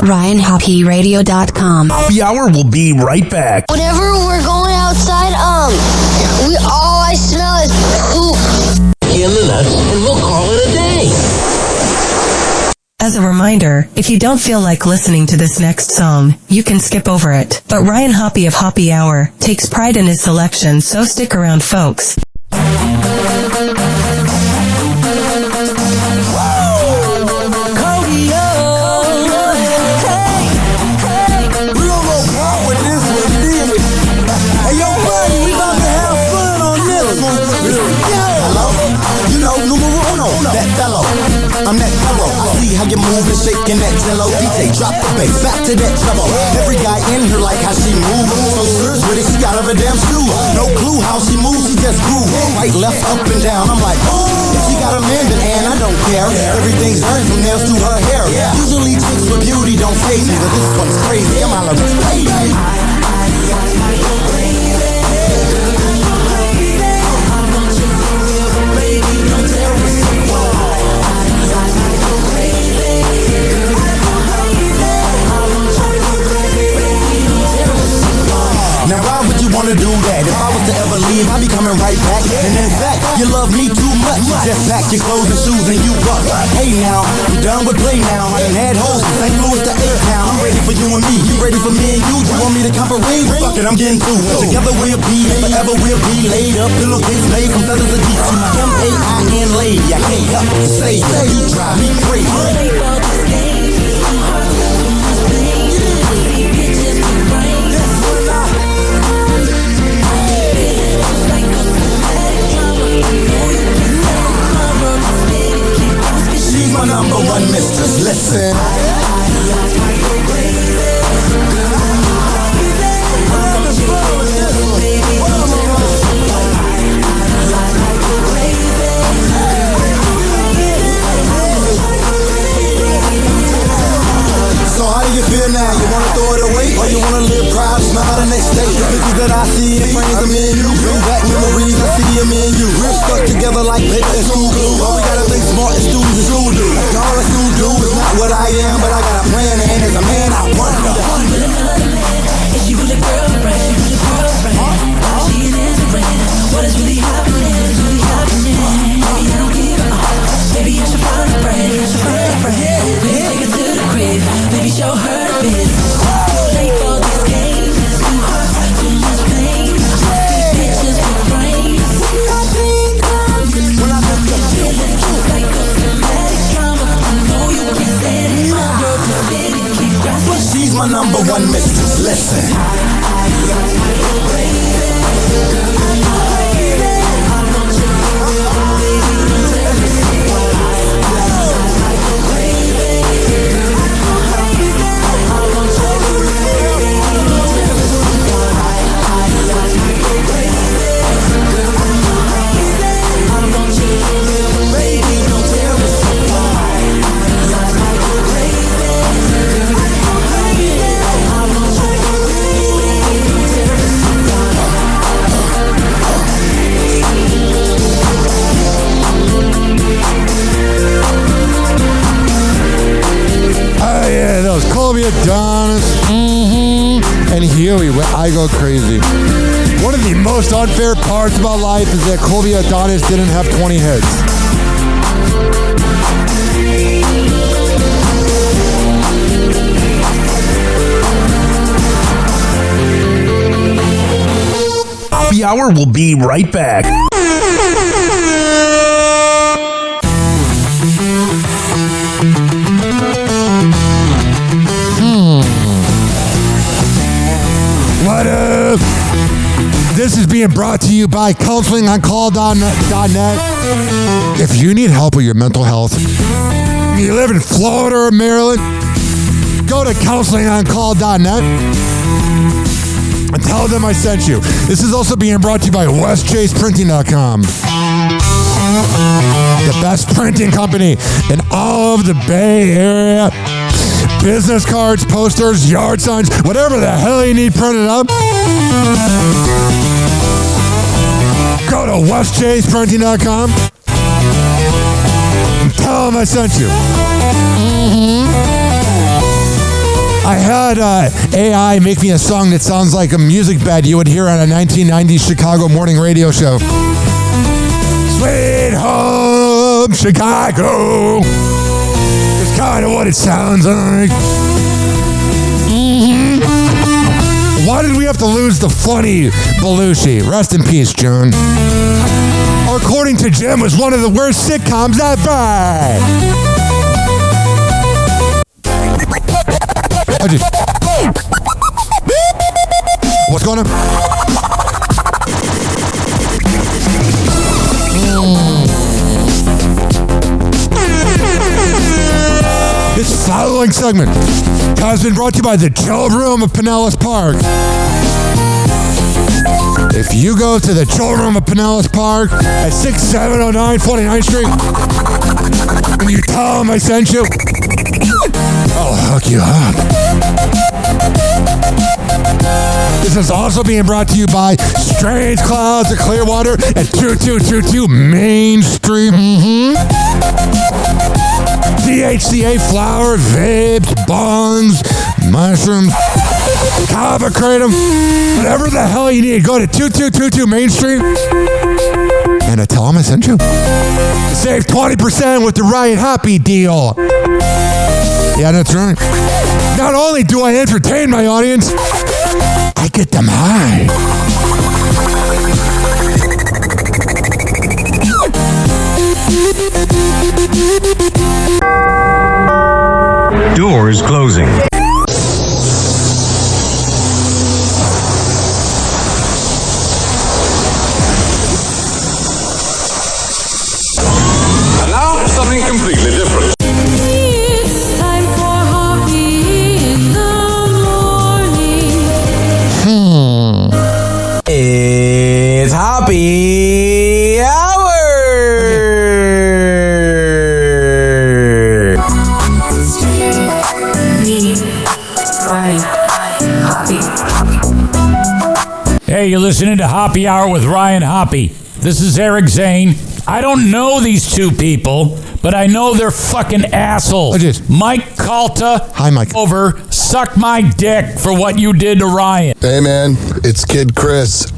RyanHappyRadio.com. Happy Hour will be right back. Whenever we're going outside, all I smell is poop. In the nuts, and we'll call it a day. As a reminder, if you don't feel like listening to this next song, you can skip over it. But Ryan Hoppe of Hoppe Hour takes pride in his selection, so stick around, folks. I'm that fellow. I see how you move and shaking that jello. DJ, drop the bass, back to that treble. Every guy in here like how she moves. So serious with it, she out of her damn shoes. No clue how she moves, she just groove. Right, left, up and down. I'm like, oh, if she got a man, then and I don't care. Everything's earned from nails to her hair. Usually chicks with beauty don't phase me, but this one's crazy. I'm out of crazy. Now why would you wanna do that? If I was to ever leave, I'd be coming right back. And in fact, you love me too much. Just pack your clothes and shoes and you up. Hey now, I'm done with play now. I done had hoes from St. Louis to A-Town. I'm ready for you and me. You ready for me and you? You want me to come for ring? Fuck it, I'm getting through. Together we'll be, forever we'll be. Laid up, pillowcase made from feathers of deep. See my M-A-I-N lady. I can't help but say, you drive me crazy. She's my number one mistress, listen. So how do you feel now? You wanna throw it away? Or you wanna live proud, smile the next day? The pictures that I see in frames of me and you bring back memories I see of me and you. We're stuck together like paper and school glue. All we gotta think smart as students in school do. All I school do is not what I am, but I got a plan, and as a man I wonder. Is she with a girlfriend? She with a girlfriend? She in Israel. What is really happening? Is really happening? Maybe I don't give a fuck. Maybe I should find a friend. Maybe take her to the crib. Maybe show her the biz. Too late for this game. It's too hot, too much pain. These bitches with brains. When I look up, like automatic drama. And here we went. I go crazy. One of the most unfair parts about life is that Colby Adonis didn't have 20 heads. Happy Hour will be right back. What up? This is being brought to you by counselingoncall.net. If you need help with your mental health, you live in Florida or Maryland, go to counselingoncall.net and tell them I sent you. This is also being brought to you by westchaseprinting.com. The best printing company in all of the Bay Area. Business cards, posters, yard signs, whatever the hell you need printed up. Go to westchaseprinting.com and tell them I sent you. I had AI make me a song that sounds like a music bed you would hear on a 1990s Chicago morning radio show. Sweet home Chicago. It's kind of what it sounds like. Why did we have to lose the funny Belushi? Rest in peace, John. According to Jim, was one of the worst sitcoms ever. What's going on? This following segment has been brought to you by the Chill Room of Pinellas Park. If you go to the Chill Room of Pinellas Park at 6709 49th Street and you tell them I sent you, I'll hook you up. This is also being brought to you by Strange Cloudz of Clearwater at 2222 Main Street. THCA flower, vapes, bongs, mushrooms, kava kratom, whatever the hell you need. Go to 2222 Main Street and I tell them I sent you. Save 20% with the Ryan Hoppe deal. Yeah, that's right. Not only do I entertain my audience, I get them high. Doors closing. And now, something completely different. It's time for Hoppe in the morning. It's Happy Hour. Hey, you're listening to Happy Hour with Ryan Hoppe. This is Eric Zane. I don't know these two people, but I know they're fucking assholes. Mike Calta. Hi, Mike. Over. Suck my dick for what you did to Ryan. Hey, man. It's Kid Chris.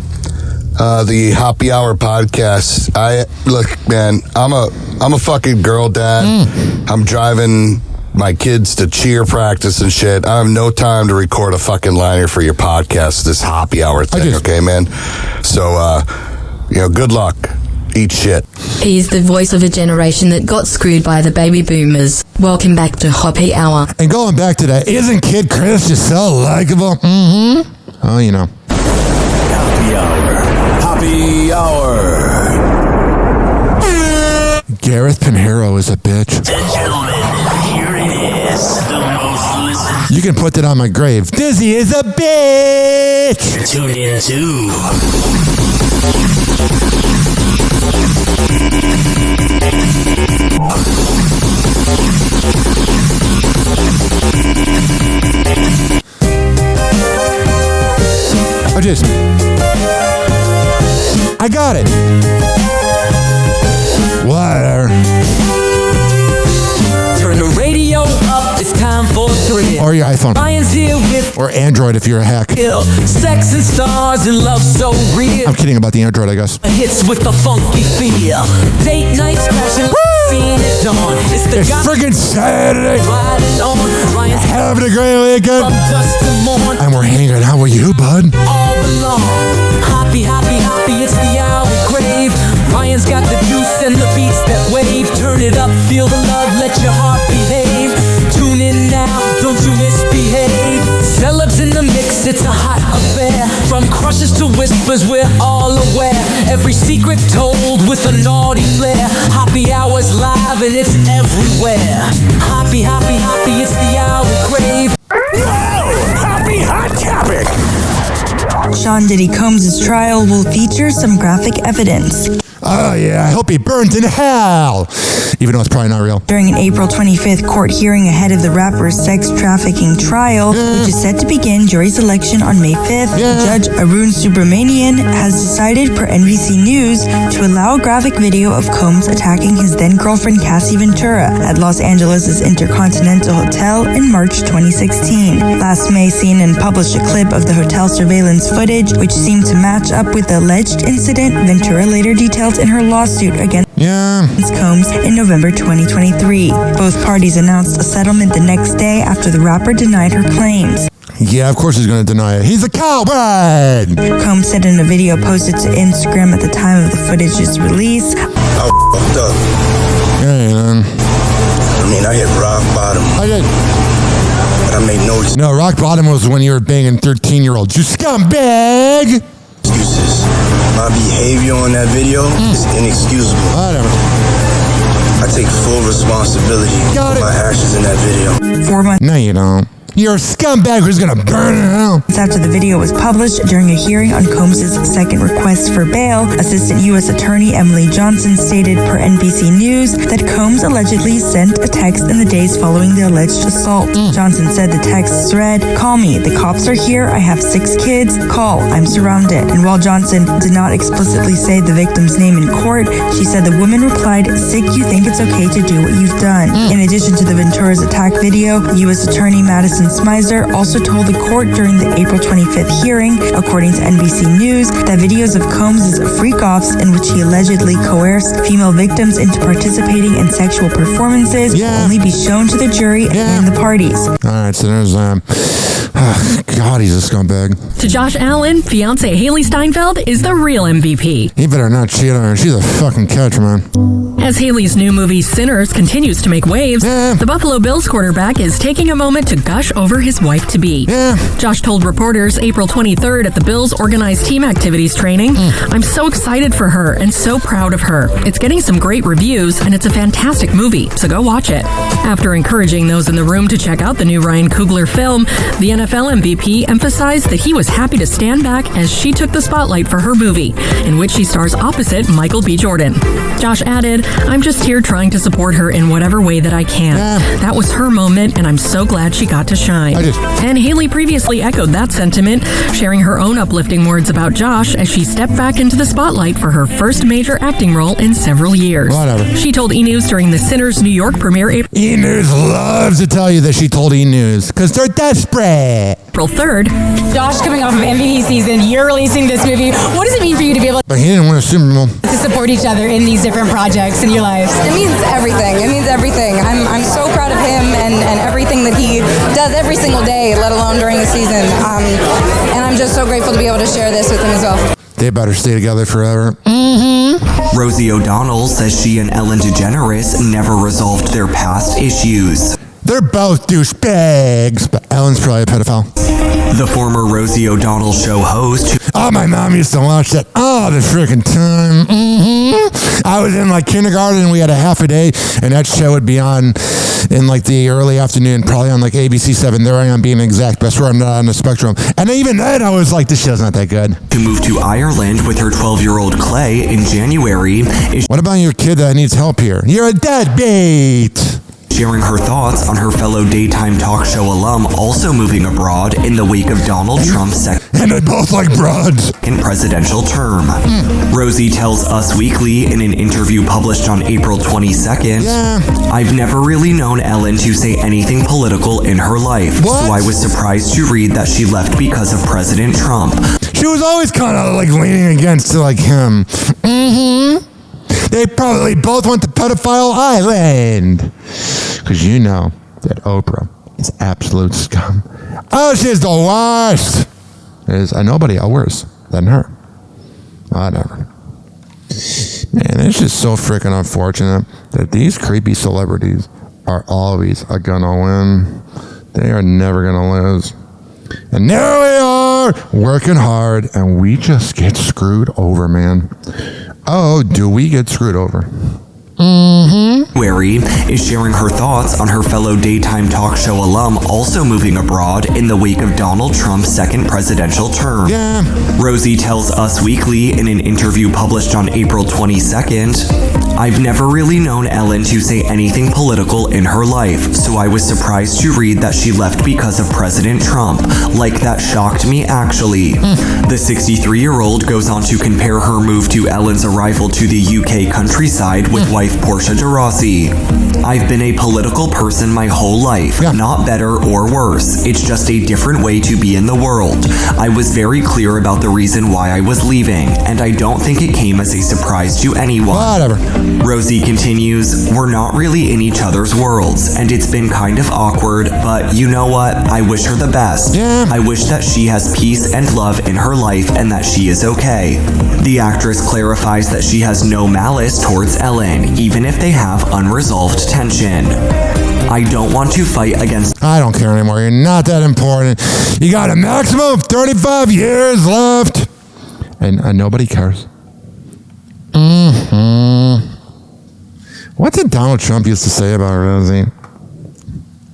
The Happy Hour podcast. Look, man, I'm a fucking girl dad. I'm driving my kids to cheer practice and shit. I have no time to record a fucking liner for your podcast, this Happy Hour thing, okay, man? So, good luck. Eat shit. He's the voice of a generation that got screwed by the baby boomers. Welcome back to Hoppe Hour. And going back to that, isn't Kid Chris just so likable? Mm-hmm. Oh, you know. Happy hour. Gareth Pinheiro is a bitch. Gentlemen, here it is. The most listened. You can put that on my grave. Dizzy is a bitch. Tuned in to. I got it. Whatever. Turn the radio up, it's time for thrill. Or your iPhone. Ryan's here with Or Android if you're a hack. sex and stars and love so real. I'm kidding about the Android, I guess. Hits with the funky feel. Date nights crashing, seeing it dawn. It's the friggin' Saturday. Riding on. Ryan's having a great weekend. From dusk to morn. And we're hanging out with you, bud. All belong. Happy, happy, happy, it's the hour we crave. Ryan's got the juice and the beats that wave. Turn it up, feel the love, let your heart behave. Tune in now, don't you misbehave. Celebs in the mix, it's a hot affair. From crushes to whispers, we're all aware. Every secret told with a naughty flair. Happy hours live and it's everywhere. Happy, happy, happy, it's the hour we crave. Happy hot topic. Sean Diddy Combs' trial will feature some graphic evidence. Oh, yeah, I hope he burns in hell. Even though it's probably not real. During an April 25th court hearing ahead of the rapper's sex trafficking trial, which is set to begin jury selection on May 5th, Judge Arun Subramanian has decided, per NBC News, to allow a graphic video of Combs attacking his then-girlfriend Cassie Ventura at Los Angeles' Intercontinental Hotel in March 2016. Last May, CNN published a clip of the hotel surveillance footage, which seemed to match up with the alleged incident Ventura later detailed in her lawsuit against Combs in November 2023. Both parties announced a settlement the next day after the rapper denied her claims. Yeah, of course he's going to deny it. He's a coward! Combs said in a video posted to Instagram at the time of the footage's release, I fucked up. Yeah, I mean, I hit rock bottom. I did. But I made no excuses. No, rock bottom was when you were banging 13-year-olds. You scumbag! Excuses. My behavior on that video is inexcusable. Whatever. I take full responsibility for my actions in that video. 4 months. No, you don't. You're a scumbag who's gonna burn in hell. After the video was published during a hearing on Combs' second request for bail, Assistant U.S. Attorney Emily Johnson stated per NBC News that Combs allegedly sent a text in the days following the alleged assault. Johnson said the text read, "Call me, the cops are here, I have 6 kids, call, I'm surrounded." And while Johnson did not explicitly say the victim's name in court, she said the woman replied, "Sick, you think it's okay to do what you've done." In addition to the Ventura's attack video, U.S. Attorney Madison Smizer also told the court during the April 25th hearing, according to NBC News, that videos of Combs' freak-offs in which he allegedly coerced female victims into participating in sexual performances will only be shown to the jury and the parties. All right, so there's, God, he's a scumbag. To Josh Allen, fiance Haley Steinfeld is the real MVP. He better not cheat on her. She's a fucking catch, man. As Haley's new movie Sinners continues to make waves, the Buffalo Bills quarterback is taking a moment to gush over his wife-to-be. Josh told reporters April 23rd at the Bills organized team activities training, "I'm so excited for her and so proud of her. It's getting some great reviews and it's a fantastic movie, so go watch it." After encouraging those in the room to check out the new Ryan Coogler film, the NFL MVP emphasized that he was happy to stand back as she took the spotlight for her movie, in which she stars opposite Michael B. Jordan. Josh added, "I'm just here trying to support her in whatever way that I can. That was her moment, and I'm so glad she got to shine." And Haley previously echoed that sentiment, sharing her own uplifting words about Josh as she stepped back into the spotlight for her first major acting role in several years. Whatever. She told E! News during the Sinners New York premiere E! News loves to tell you that she told E! News, because they're desperate. April 3rd. Josh, coming off of MVP season, you're releasing this movie. What does it mean for you to be able But he didn't win a Super Bowl. to support each other in these different projects in your lives? It means everything. It means everything. I'm so proud of him and everything that he does every single day, let alone during the season. And I'm just so grateful to be able to share this with him as well. They better stay together forever. Rosie O'Donnell says she and Ellen DeGeneres never resolved their past issues. They're both douchebags, but Ellen's probably a pedophile. The former Rosie O'Donnell show host. Oh, my mom used to watch that all the freaking time. I was in like kindergarten and we had a half a day, and that show would be on in like the early afternoon, probably on like ABC 7. There I am being exact, best where I'm not on the spectrum. And even then I was like, this show's not that good. To move to Ireland with her 12-year-old Clay in January. What about your kid that needs help here? You're a deadbeat. Sharing her thoughts on her fellow daytime talk show alum also moving abroad in the wake of Donald Trump's second and they both like broads presidential term. Rosie tells Us Weekly in an interview published on April 22nd, I've never really known Ellen to say anything political in her life, so I was surprised to read that she left because of President Trump. She was always kind of like leaning against like him. They probably both went to Pedophile Island. Because you know that Oprah is absolute scum. Oh, she's the worst. There's nobody worse than her. Whatever. Man, it's just so freaking unfortunate that these creepy celebrities are always gonna win. They are never gonna lose. And there we are, working hard, and we just get screwed over, man. Oh, do we get screwed over? Wary is sharing her thoughts on her fellow daytime talk show alum also moving abroad in the wake of Donald Trump's second presidential term. Rosie tells Us Weekly in an interview published on April 22nd, I've never really known Ellen to say anything political in her life, so I was surprised to read that she left because of President Trump. Like, that shocked me, actually. The 63-year-old goes on to compare her move to Ellen's arrival to the UK countryside with wife Portia de Rossi. I've been a political person my whole life, not better or worse. It's just a different way to be in the world. I was very clear about the reason why I was leaving, and I don't think it came as a surprise to anyone. Whatever. Rosie continues, we're not really in each other's worlds, and it's been kind of awkward, but you know what? I wish her the best. I wish that she has peace and love in her life and that she is okay. The actress clarifies that she has no malice towards Ellen, even if they have unresolved tension. I don't want to fight against... I don't care anymore. You're not that important. You got a maximum of 35 years left. And nobody cares. What did Donald Trump used to say about Rosie?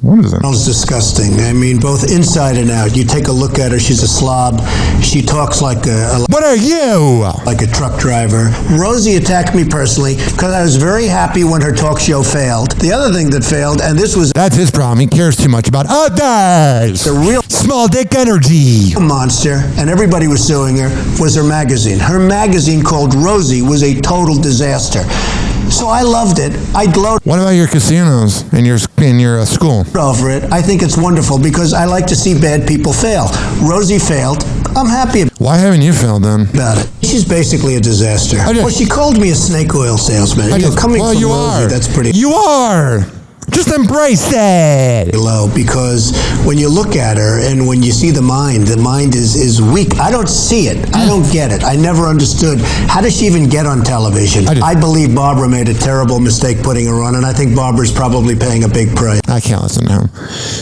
What is it? It's disgusting. I mean, both inside and out. You take a look at her, she's a slob. She talks like a... What are you? Like a truck driver. Rosie attacked me personally because I was very happy when her talk show failed. The other thing that failed, and this was... That's his problem. He cares too much about others. The real... Small dick energy. Monster, and everybody was suing her, was her magazine. Her magazine called Rosie was a total disaster. So I loved it. I gloated. What about your casinos in your school? Over it. I think it's wonderful because I like to see bad people fail. Rosie failed. I'm happy. Why haven't you failed then? About it. She's basically a disaster. Well, she called me a snake oil salesman. Coming from Rosie, that's pretty. You are. Just embrace it. Low, because when you look at her and when you see the mind is weak. I don't see it. I don't get it. I never understood. How does she even get on television? I believe Barbara made a terrible mistake putting her on, and I think Barbara's probably paying a big price. I can't listen to him.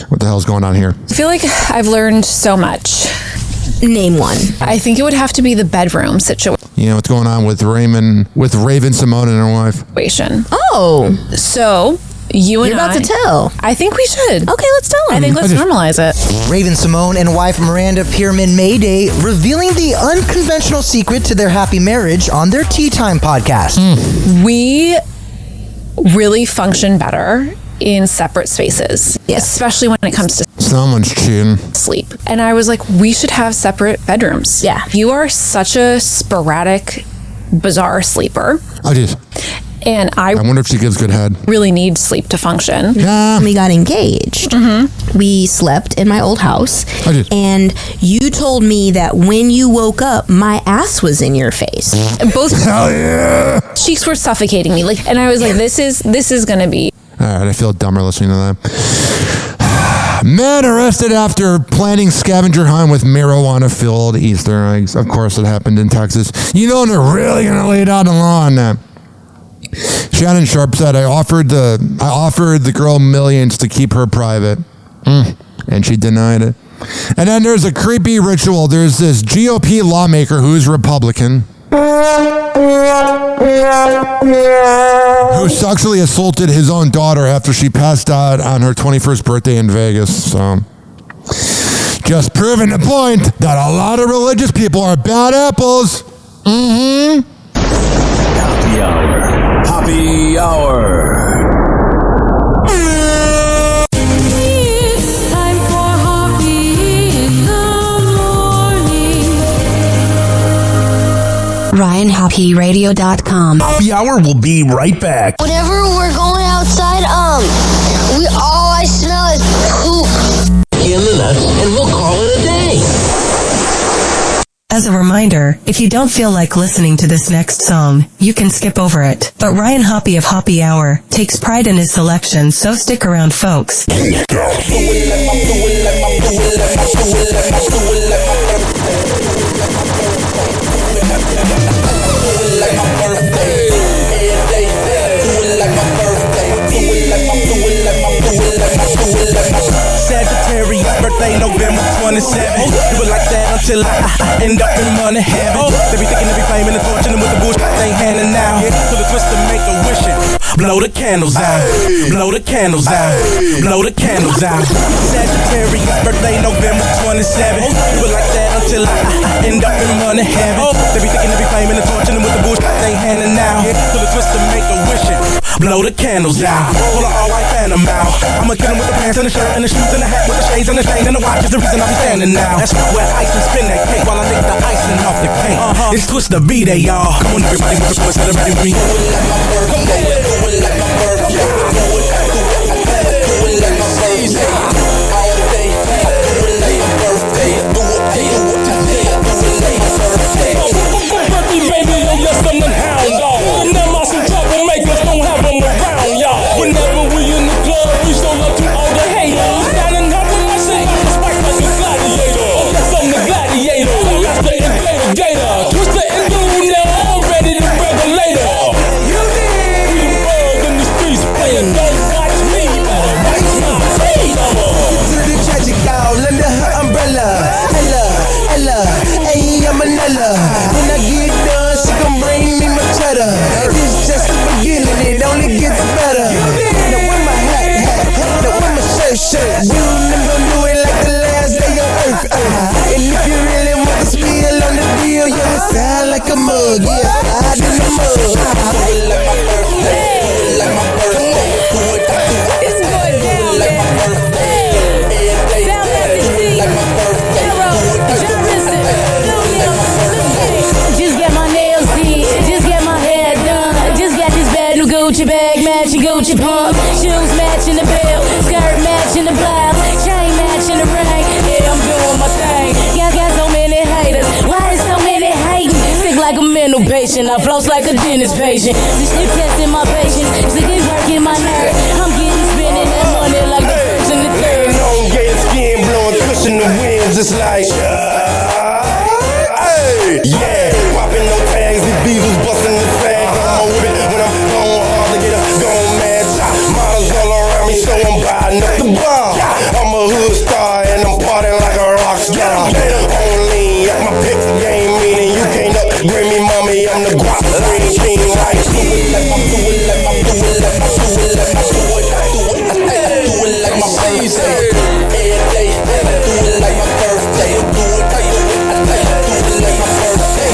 What the hell's going on here? I feel like I've learned so much. Name one. I think it would have to be the bedroom situation. You know what's going on with Raven Simone and her wife? Oh. So... You're about to tell. I think we should. Okay, let's tell him. I think let's normalize it. Raven Simone and wife Miranda Pierman Mayday revealing the unconventional secret to their happy marriage on their Tea Time podcast. We really function better in separate spaces, especially when it comes to someone's cheating. Sleep. And I was like, we should have separate bedrooms. Yeah. You are such a sporadic, bizarre sleeper. Oh, geez. And I wonder if she gives good head. Really need sleep to function. When we got engaged, we slept in my old house, and you told me that when you woke up, my ass was in your face. Both cheeks were suffocating me, and I was like, "This is gonna be." All right, I feel dumber listening to that. Man arrested after planting scavenger hunt with marijuana-filled Easter eggs. Of course, it happened in Texas. You know they're really gonna lay down the law on that. Shannon Sharp said, I offered the girl millions to keep her private. And she denied it. And then there's a creepy ritual. There's this GOP lawmaker who's Republican who sexually assaulted his own daughter after she passed out on her 21st birthday in Vegas. So, just proving the point that a lot of religious people are bad apples. Happy hour. Happy hour. RyanHappyRadio.com. Happy hour will be right back. Whenever we're going outside, all I smell is poop. In the nuts, and we'll call it a day. As a reminder, if you don't feel like listening to this next song, you can skip over it. But Ryan Hoppe of Happy Hour takes pride in his selection, so stick around, folks. Sagittarius birthday November 27th. Do it like that until I end up in money heaven. They be thinking they be claiming the fortune with the bullshit they handing out. So the twist to make a wishing. Blow the candles out. Blow the candles out. Blow the candles out. Sagittarius birthday November 27th. Do it like that until I end up in money heaven. They be thinking they be claiming the fortune with the bullshit they handing out. So the twist to make a wishing. Blow the candles out. Pull an all-white phantom out. I'ma kill him with the pants and the shirt and the shoes and the hat with the shades and the chain and the watch is the reason I be standing now. That's where ice and spin that cake while I lick the icing off the paint. It's Twist the B-Day, y'all. Come on, everybody, with the twist, celebrate with me. Do it like my birthday. Do it like my birthday. Do it like my birthday. All day. Do it like my birthday. Do it today. Do it like my birthday. Birthday, baby, yo, yes, I'm the hound dog. And them are some troublemakers, don't have them around, y'all. Whenever we in the club, we show love to all the haters. Standing up with my shit, spike like a gladiator. Oh, yes, I'm the gladiator. That's the invader. Twist the enduro now, I'm ready to regulate her. We the birds in the streets playing, don't watch me, better watch my feet. To the tragic y'all, under her umbrella. Ella, ayy, I'm Manila. When I get done, she gon' bring me my cheddar. It's just the beginning, it only gets better. Now with my hat, now with my shirt. You them gon' do it like the last day on earth. And if you really want to spill on the deal, you will sound like a mug. Yeah, slide in the mud. Do it like my birthday. Do it like my birthday. Do it like my birthday. Like my birthday. Just get my nails did, just get my hair done. Just got this bad new Gucci bag, matching Gucci pump. Shoes matching the belt, skirt matching the blouse, chain matching the ring. Yeah, I'm doing my thing. Y'all got so many haters, why is so many hating? Sick like a mental patient, I floss like a dentist patient. This shit testing my patience, sick is working my nerves. I'm getting spending that money like the first and the third. Long gay skin blowing, cushion the winds, it's like yeah, popping no tags, these beavers busting the flag. I'm with it when I'm going hard to get up, going mad. Models all around me, so I'm riding up the bar. I'm a hood star and I'm partying like a rock star. Only at my pick game, meaning you can't upgrade me, mommy. I'm the guap green king, like do it like my, do it like my, do it like my, do it like my, do it like my birthday. Every day, do it like my birthday. Do it like my birthday.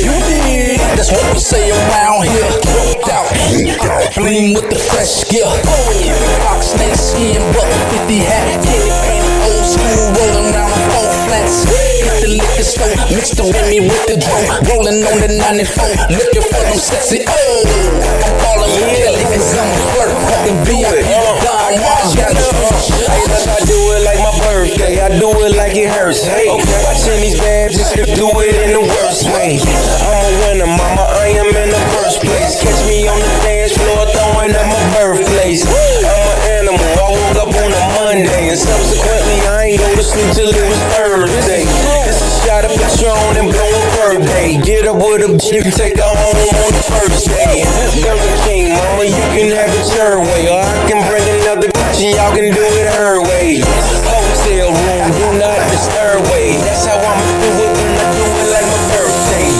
You did. That's what we say around here. Roped out, bling with the fresh gear. Box snake skin, buck 50 hat, candy paint, old school, rolling around on 4 flats. Hit the liquor store, mixed the Remy with the drone, rolling on the 94, looking for them sexy. Oh, I'm calling me Kelly 'cause I'm a flirt, fucking VIP. I do it like my birthday, I do it like it hurts. Hey, watching these bad bitches do it in the worst way. I'm a winner, mama, I am in the first place. Catch me on the dance floor throwing up my birthplace. I'm an animal, I woke up on a Monday, and subsequently I ain't go to sleep till it was Thursday. It's a shot of Patron and blow a birthday. Get up with a bitch and take her home on the first day. Burger King, can have it your way, or I can bring another bitch and y'all can do it her way. Hotel room, do not disturb way. That's how I'ma do it when I do it like my birthday.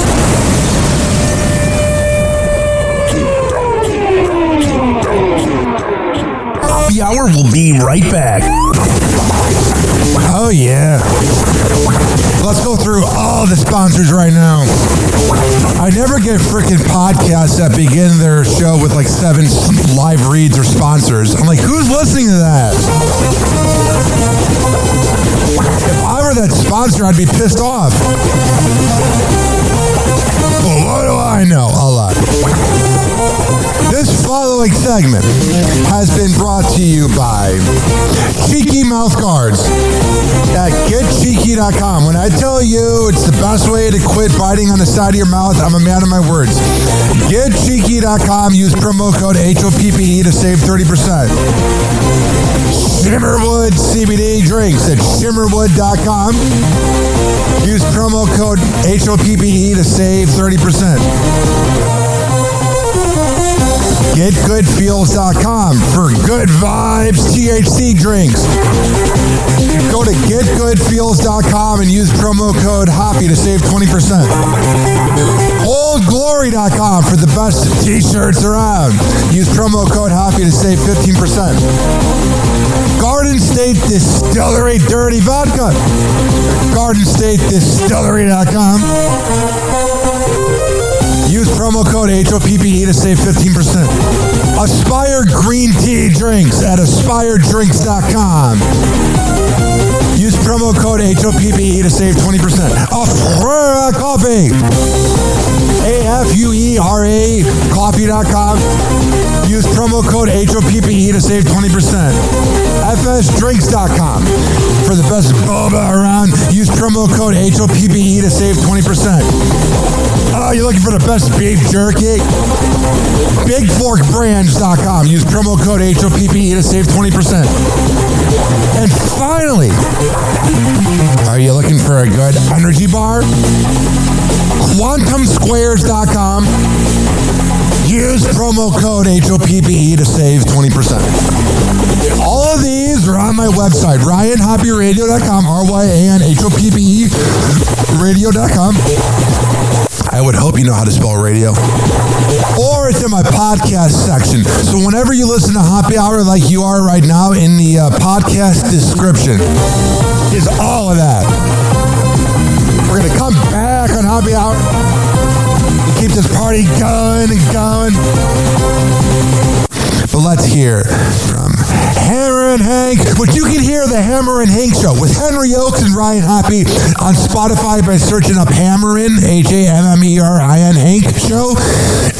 The hour will be right back. Oh, yeah. Let's go through all the sponsors right now. I never get freaking podcasts that begin their show with like 7 live reads or sponsors. I'm like, who's listening to that? If I were that sponsor, I'd be pissed off. Well, what do I know? A lot. This following segment has been brought to you by Cheeky Mouth Guards at getcheeky.com. When I tell you it's the best way to quit biting on the side of your mouth, I'm a man of my words. Getcheeky.com. Use promo code HOPPE to save 30%. Shimmerwood CBD drinks at shimmerwood.com. Use promo code HOPPE to save 30%. GetGoodFeels.com for good vibes THC drinks. Go to GetGoodFeels.com and use promo code HOPPY to save 20%. OldGlory.com for the best t-shirts around. Use promo code HOPPY to save 15%. Garden State Distillery Dirty Vodka. GardenStateDistillery.com. Use promo code HOPPE to save 15%. Aspire Green Tea Drinks at AspireDrinks.com. Use promo code HOPPE to save 20%. Afura Coffee. AFUERA Coffee.com. Use promo code HOPPE to save 20%. FSDrinks.com. For the best boba around, use promo code HOPPE to save 20%. Oh, you're looking for the best beef jerky? BigForkBrands.com. Use promo code HOPPE to save 20%. And finally, are you looking for a good energy bar? QuantumSquares.com. Use promo code HOPPE to save 20%. All of these are on my website, RyanHoppyRadio.com, RYANHOPPE radio.com. I would hope you know how to spell radio. Or it's in my podcast section. So whenever you listen to Happy Hour like you are right now, in the podcast description is all of that. We're going to come back on Happy Hour and keep this party going and going. But let's hear from Hammer and Hank, which you can hear the Hammer and Hank Show with Henry Oakes and Ryan Hoppe on Spotify by searching up Hammerin, HAMMERIN Hank Show,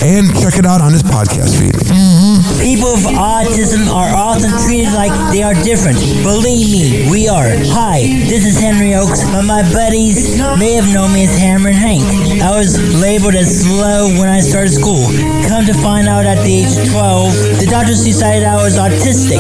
and check it out on his podcast feed. People with autism are often treated like they are different. Believe me, we are. Hi, this is Henry Oakes, but my buddies may have known me as Hammer and Hank. I was labeled as slow when I started school. Come to find out at the age of 12, the doctors decided I was autistic.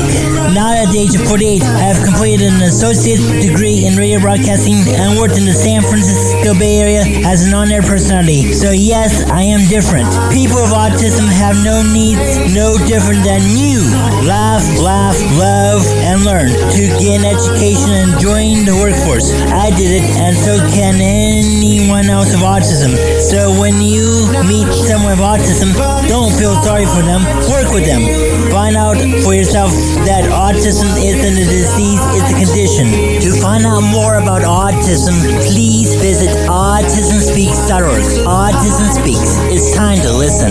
Now at the age of 48, I have completed an associate's degree in radio broadcasting and worked in the San Francisco Bay Area as an on-air personality. So yes, I am different. People with autism have no needs, no different than you. Laugh, love, and learn to get an education and join the workforce. I did it, and so can anyone else with autism. So when you meet someone with autism, don't feel sorry for them. Work with them. Find out for yourself that autism isn't a disease, it's a condition. To find out more about autism, please visit autismspeaks.org. Autism Speaks. It's time to listen.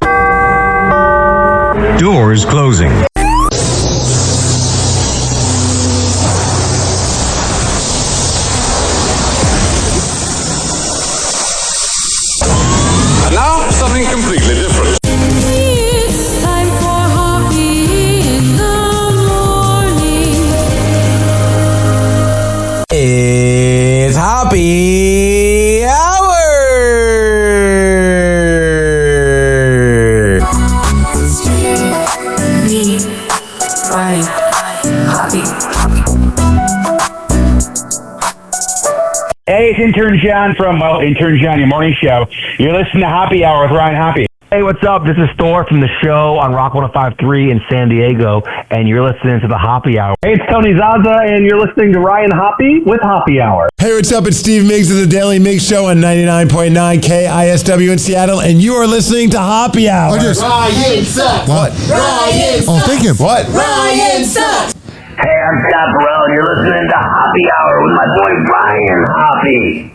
Doors closing. And now, something completely different. It's time for Hoppy in the morning. It's Happy Hour! Me, Ryan, Hoppy. Hey, it's Intern John from Intern John, your morning show. You're listening to Happy Hour with Ryan Hoppe. Hey, what's up? This is Thor from the show on Rock 105.3 in San Diego, and you're listening to the Hoppe Hour. Hey, it's Tony Zaza, and you're listening to Ryan Hoppe with Hoppe Hour. Hey, what's up? It's Steve Miggs of the Daily Miggs Show on 99.9 KISW in Seattle, and you are listening to Hoppe Hour. Ryan sucks. What? Ryan sucks. Oh, thank you. What? Ryan sucks. Hey, I'm Scott Burrell, and you're listening to Hoppe Hour with my boy Ryan Hoppe.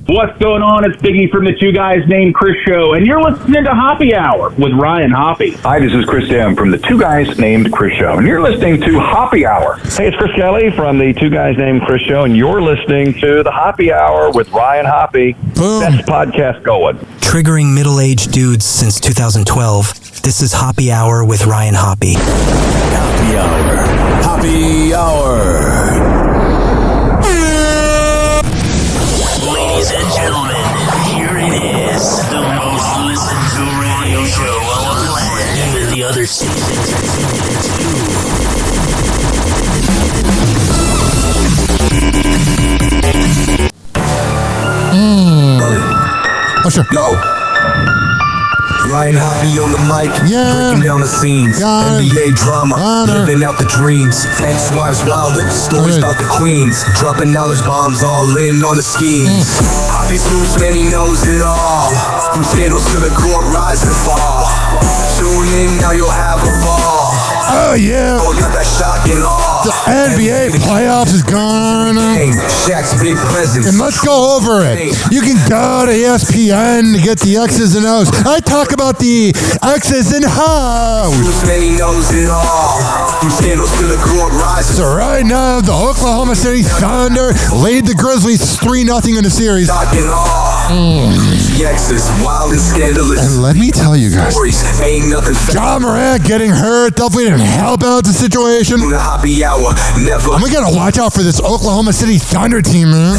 What's going on? It's Biggie from the Two Guys Named Chris Show, and you're listening to Hoppe Hour with Ryan Hoppe. Hi, this is Chris Dam from the Two Guys Named Chris Show, and you're listening to Hoppe Hour. Hey, it's Chris Kelly from the Two Guys Named Chris Show, and you're listening to the Hoppe Hour with Ryan Hoppe. Boom. Best podcast going. Triggering middle-aged dudes since 2012. This is Hoppe Hour with Ryan Hoppe. Hoppe Hour. Hoppe Hour. Ladies and gentlemen, here it is, the most listened to radio show on the planet. Even the other stations are tuned in Oh, sure. Go. Ryan Hoppe on the mic, breaking down the scenes, NBA drama, living out the dreams, ex-wives wilder, stories about the queens, dropping knowledge bombs all in on the schemes. Hoppe Smooth, man, he knows it all, from scandals to the court, rise and fall. Tune in, now you'll have a ball. Oh, yeah. Oh, got that shock and awe. The NBA playoffs is going on. Shaq's big presence. And let's go over it. You can go to ESPN to get the X's and O's. I talk about the X's and O's. He knows it all. From scandals to the court, rise. So right now, the Oklahoma City Thunder lead the Grizzlies 3-0 in the series. X's, wild and scandalous. And let me tell you guys, ain't nothing. John Morant getting hurt definitely didn't help out the situation. The Hoppe Hour, never. And we gotta watch out for this Oklahoma City Thunder team, man.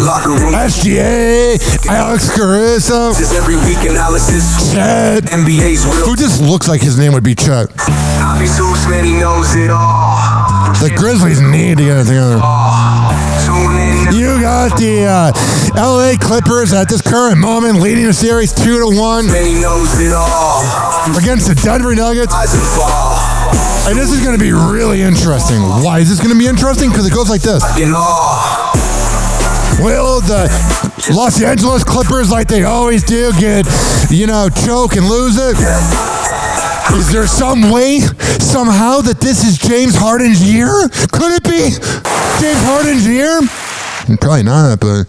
Locker room. SGA, Alex Caruso, every week analysis. Chet, NBA's real. who just looks like his name would be Chet. Hoppe Smooth, man, he knows it all. The Grizzlies need to get it together. You got the LA Clippers at this current moment leading the series 2-1 against the Denver Nuggets. And this is going to be really interesting. Why is this going to be interesting? Because it goes like this. Will the Los Angeles Clippers, like they always do, get, choke and lose it? Is there some way, somehow, that this is James Harden's year? Could it be James Harden's year? Probably not, but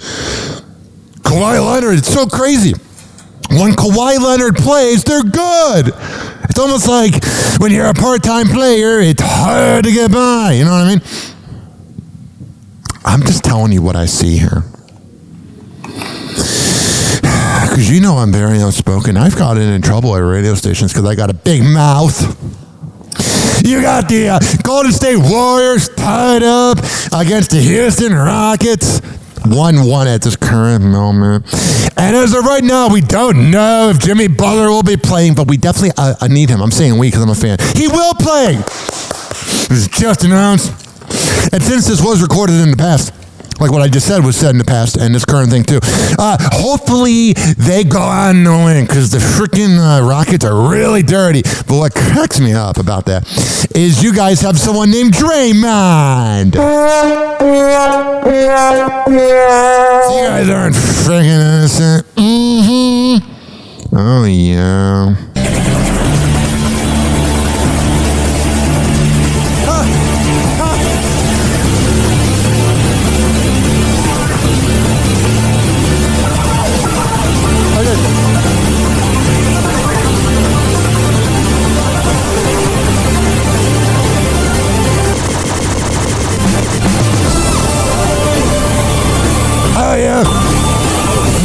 Kawhi Leonard, it's so crazy. When Kawhi Leonard plays, they're good. It's almost like when you're a part-time player, it's hard to get by. You know what I mean? I'm just telling you what I see here. Because I'm very outspoken. I've gotten in trouble at radio stations because I got a big mouth. You got the Golden State Warriors tied up against the Houston Rockets. 1-1 at this current moment. And as of right now, we don't know if Jimmy Butler will be playing, but we definitely I need him. I'm saying we because I'm a fan. He will play. This is just announced. And since this was recorded in the past, like what I just said was said in the past, and this current thing too. Hopefully they go on to win because the freaking Rockets are really dirty. But what cracks me up about that is you guys have someone named Draymond. So you guys aren't freaking innocent. Mm-hmm. Oh yeah.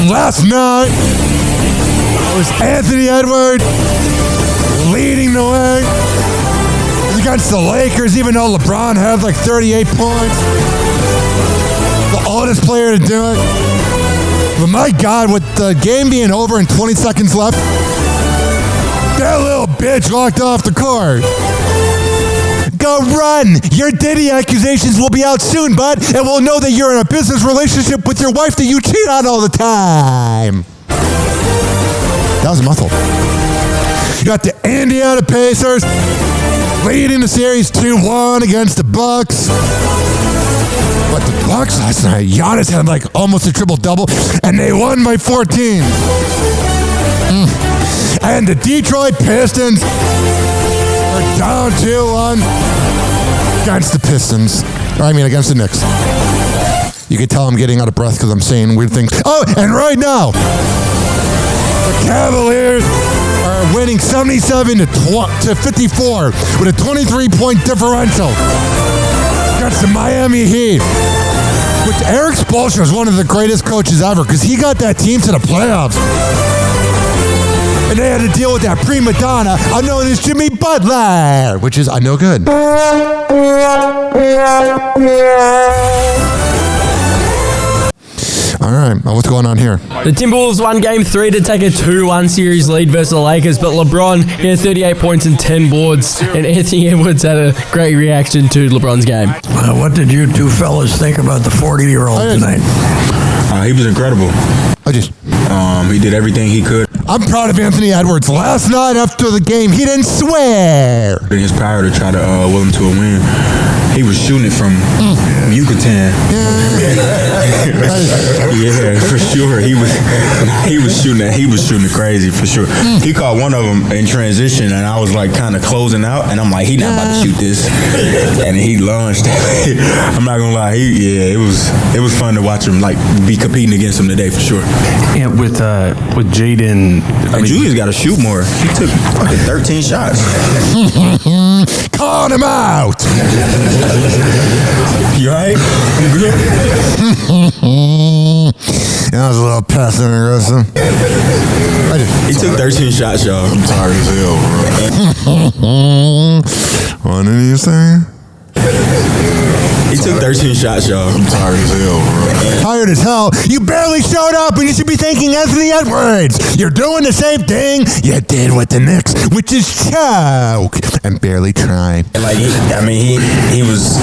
Last night, it was Anthony Edwards leading the way against the Lakers, even though LeBron had like 38 points. The oldest player to do it. But my God, with the game being over and 20 seconds left, that little bitch walked off the court. Go run! Your Diddy accusations will be out soon, bud, and we'll know that you're in a business relationship with your wife that you cheat on all the time. That was a mouthful. You got the Indiana Pacers leading the series 2-1 against the Bucks. But the Bucks last night, Giannis had like almost a triple-double, and they won by 14. And the Detroit Pistons are down 2-1 against the Pistons. Against the Knicks. You can tell I'm getting out of breath because I'm saying weird things. Oh, and right now, the Cavaliers are winning 77 to 54 with a 23-point differential against the Miami Heat. Which Eric Spoelstra is one of the greatest coaches ever because he got that team to the playoffs. And they had to deal with that prima donna known as Jimmy Butler, which is no good. All right, what's going on here? The Timberwolves won Game 3 to take a 2-1 series lead versus the Lakers, but LeBron had 38 points and 10 boards, and Anthony Edwards had a great reaction to LeBron's game. What did you two fellas think about the 40-year-old tonight? He was incredible. He did everything he could. I'm proud of Anthony Edwards. Last night after the game, he didn't swear. In his power to try to will him to a win. He was shooting it from Yucatan. Yeah, for sure. He was shooting it. He was shooting it crazy for sure. He caught one of them in transition, and I was like kind of closing out, and I'm like, he not about to shoot this, and he launched. I'm not gonna lie. It was fun to watch him like be competing against him today for sure. Yeah, with Jaden. Julius got to shoot more. He took fucking 13 shots. Call him out. You alright? You good? That was a little passive aggressive. He took 13 shots, y'all. I'm tired as hell, bro. What did you say? He took 13 shots, y'all. I'm tired as hell, bro. Tired as hell? You barely showed up, and you should be thanking Anthony Edwards. You're doing the same thing you did with the Knicks, which is choke and barely try. Like he was.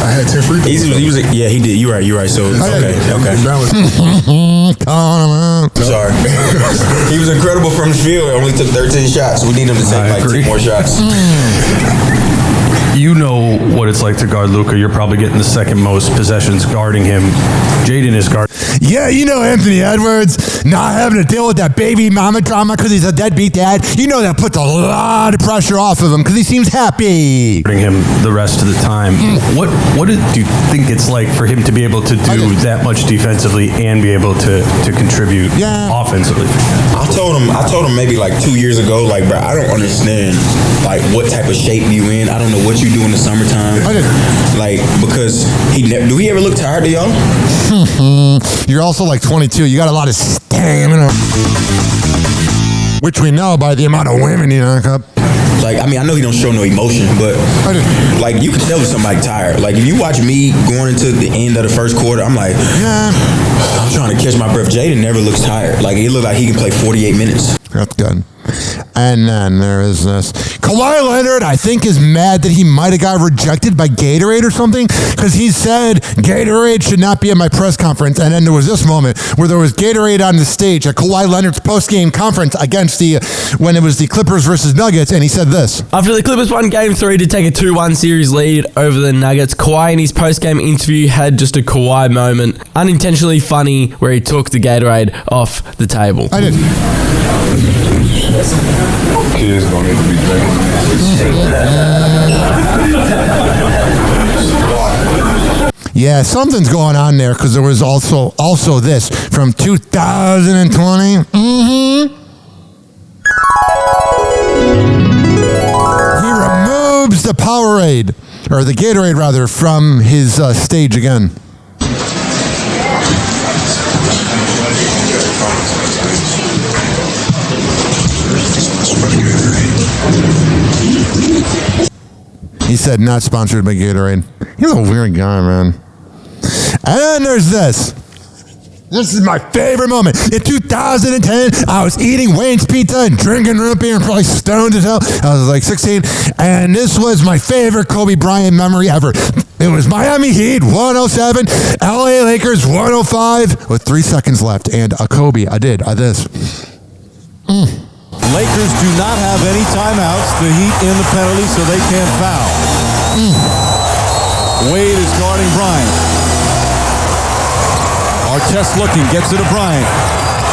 I had 10 free throws. He was. Yeah, he did. You're right. So okay. I'm sorry. He was incredible from the field. Only took 13 shots. We need him to take like 2 more shots. You know what it's like to guard Luka. You're probably getting the second most possessions guarding him. Jaden is guarding. Yeah, you know Anthony Edwards not having to deal with that baby mama drama because he's a deadbeat dad. You know that puts a lot of pressure off of him because he seems happy. Guarding him the rest of the time. What do you think it's like for him to be able to do that much defensively and be able to contribute offensively? I told him maybe like 2 years ago, like, bro, I don't understand like what type of shape you in. I don't know what you do in the summertime. Like, because do he ever look tired to y'all? You're also like 22. You got a lot of stamina, which we know by the amount of women you knock up. Like, I know he don't show no emotion, but like you can tell if somebody tired. Like if you watch me going into the end of the first quarter, I'm like, I'm trying to catch my breath. Jaden never looks tired. Like it looks like he can play 48 minutes. That's good. And then there is this. Kawhi Leonard, I think, is mad that he might have got rejected by Gatorade or something because he said Gatorade should not be at my press conference. And then there was this moment where there was Gatorade on the stage at Kawhi Leonard's post-game conference against when it was the Clippers versus Nuggets, and he said this. After the Clippers won Game 3 to take a 2-1 series lead over the Nuggets, Kawhi in his post-game interview had just a Kawhi moment, unintentionally funny, where he took the Gatorade off the table. I did. Kids don't need to be drinking. Yeah, something's going on there because there was also this from 2020. He removes the Powerade, or the Gatorade rather, from his stage again. He said not sponsored by Gatorade. He's a weird guy, man. And then there's this. This is my favorite moment. In 2010, I was eating Wayne's Pizza and drinking root beer and probably stoned as hell. I was like 16. And this was my favorite Kobe Bryant memory ever. It was Miami Heat 107, LA Lakers 105 with 3 seconds left. And Kobe, I did this. Lakers do not have any timeouts. The Heat in the penalty, so they can't foul. Wade is guarding Bryant. Artest looking, gets it to Bryant.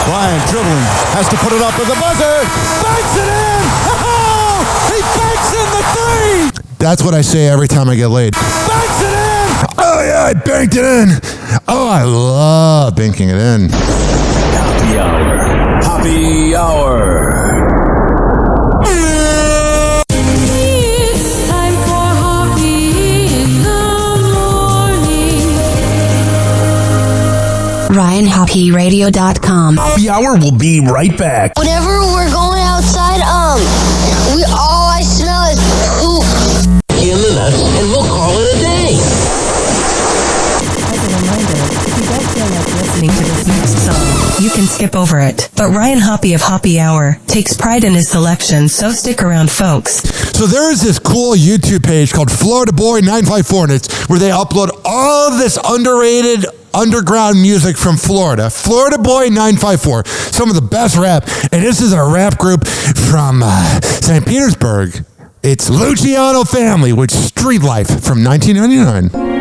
Bryant dribbling, has to put it up with the buzzer. Banks it in! Oh, he banks in the three! That's what I say every time I get laid. Banks it in! Oh yeah, I banked it in! Oh, I love banking it in. Happy hour. Happy hour. RyanHoppyRadio.com. Happy hour will be right back. Whenever we're going outside, all I smell is poop. In the nuts, and we'll call it a day. As a reminder, if you don't feel like listening to this next song, you can skip over it. But Ryan Hoppe of Hoppe Hour takes pride in his selection, so stick around, folks. So there is this cool YouTube page called Florida Boy 954, and it's where they upload all of this underrated underground music from Florida. Florida Boy 954, some of the best rap. And this is a rap group from St. Petersburg. It's Luciano Family with Street Life from 1999.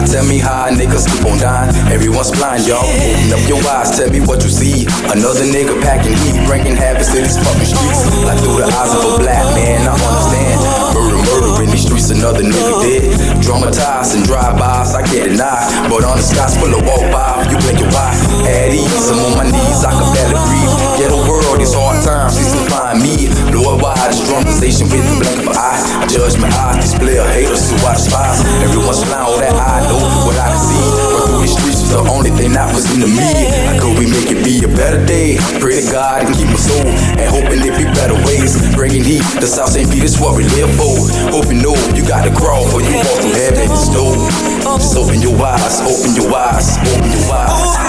Tell me how niggas keep on dying. Everyone's blind, y'all. Open up your eyes, tell me what you see. Another nigga packing heat, bringing habits to these fucking streets. Like through the eyes of a black man, I understand. Murder in these streets, another nigga dead. Dramatized and drive-bys, I can't deny. But on the skies full of walk by, you blink your eye. At ease, I'm on my knees, I can barely breathe. Ghetto world, these hard times, please find me. Lord wide, dramatization with the blink of an eye. Judge my eyes, display a haters who I despise. Everyone's blind, that I know what I can see. But through these streets is the only thing that was in to me. How could we make it be a better day? Pray to God and keep my soul, and hoping there be better ways. Bringing heat, the South St. Peter's what we live for. Hope you know you gotta crawl for you walk through heaven and snow. Just open your eyes, open your eyes, open your eyes.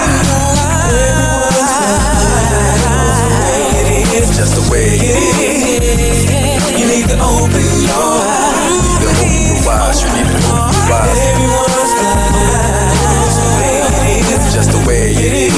It's just the way it is. You need to open your eyes. You need to open your eyes. You need to open your eyes. Everyone's it's just the way it is.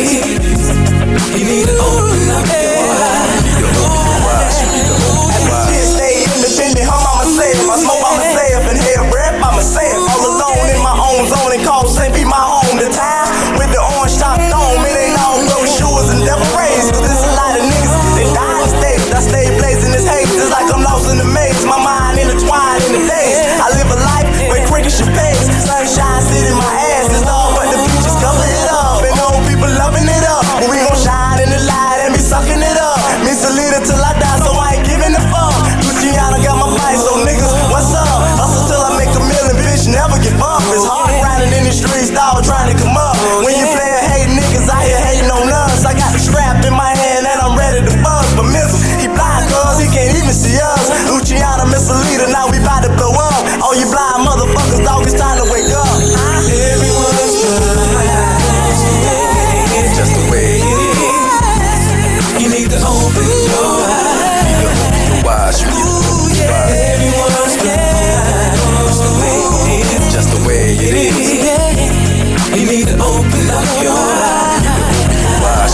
You need to open up your eyes. You need to open your eyes. You need to open your eyes. Stay independent, home by myself. I smoke by myself and head rap by myself. All alone in my own zone and call St. Be my home. The time with the orange top dome. It ain't all those shoes and devil rays. Cause there's a lot of niggas that die in states. I stay blazing this haze. It's like I'm lost in the maze. My mind intertwined in the days. I live a life where cricket should pace. Sunshine sit in my ass. It's all but the beaches cover it up. And old people loving it up. But we gon' shine in the light and be sucking it up. Miss a leader till I die, so I ain't giving a fuck. Luciano got my bite, so niggas, what's up? Hustle till I make a million, bitch, never give up. It's hard riding in the streets, dog, trying to come up. When you playin' hating niggas, I hear hating on us. I got the strap in my hand and I'm ready to buzz. But miss he blind cuz he can't even see us. Luciano miss a leader, now we bout to blow up. All you blind motherfuckers, dog, it's time to wake up. Everyone's blind. It's just the way it is. You need to open your eyes. You need to open your eyes. You need to open your eyes. Everyone's blind. It's just the way it is. You need to open up your eyes.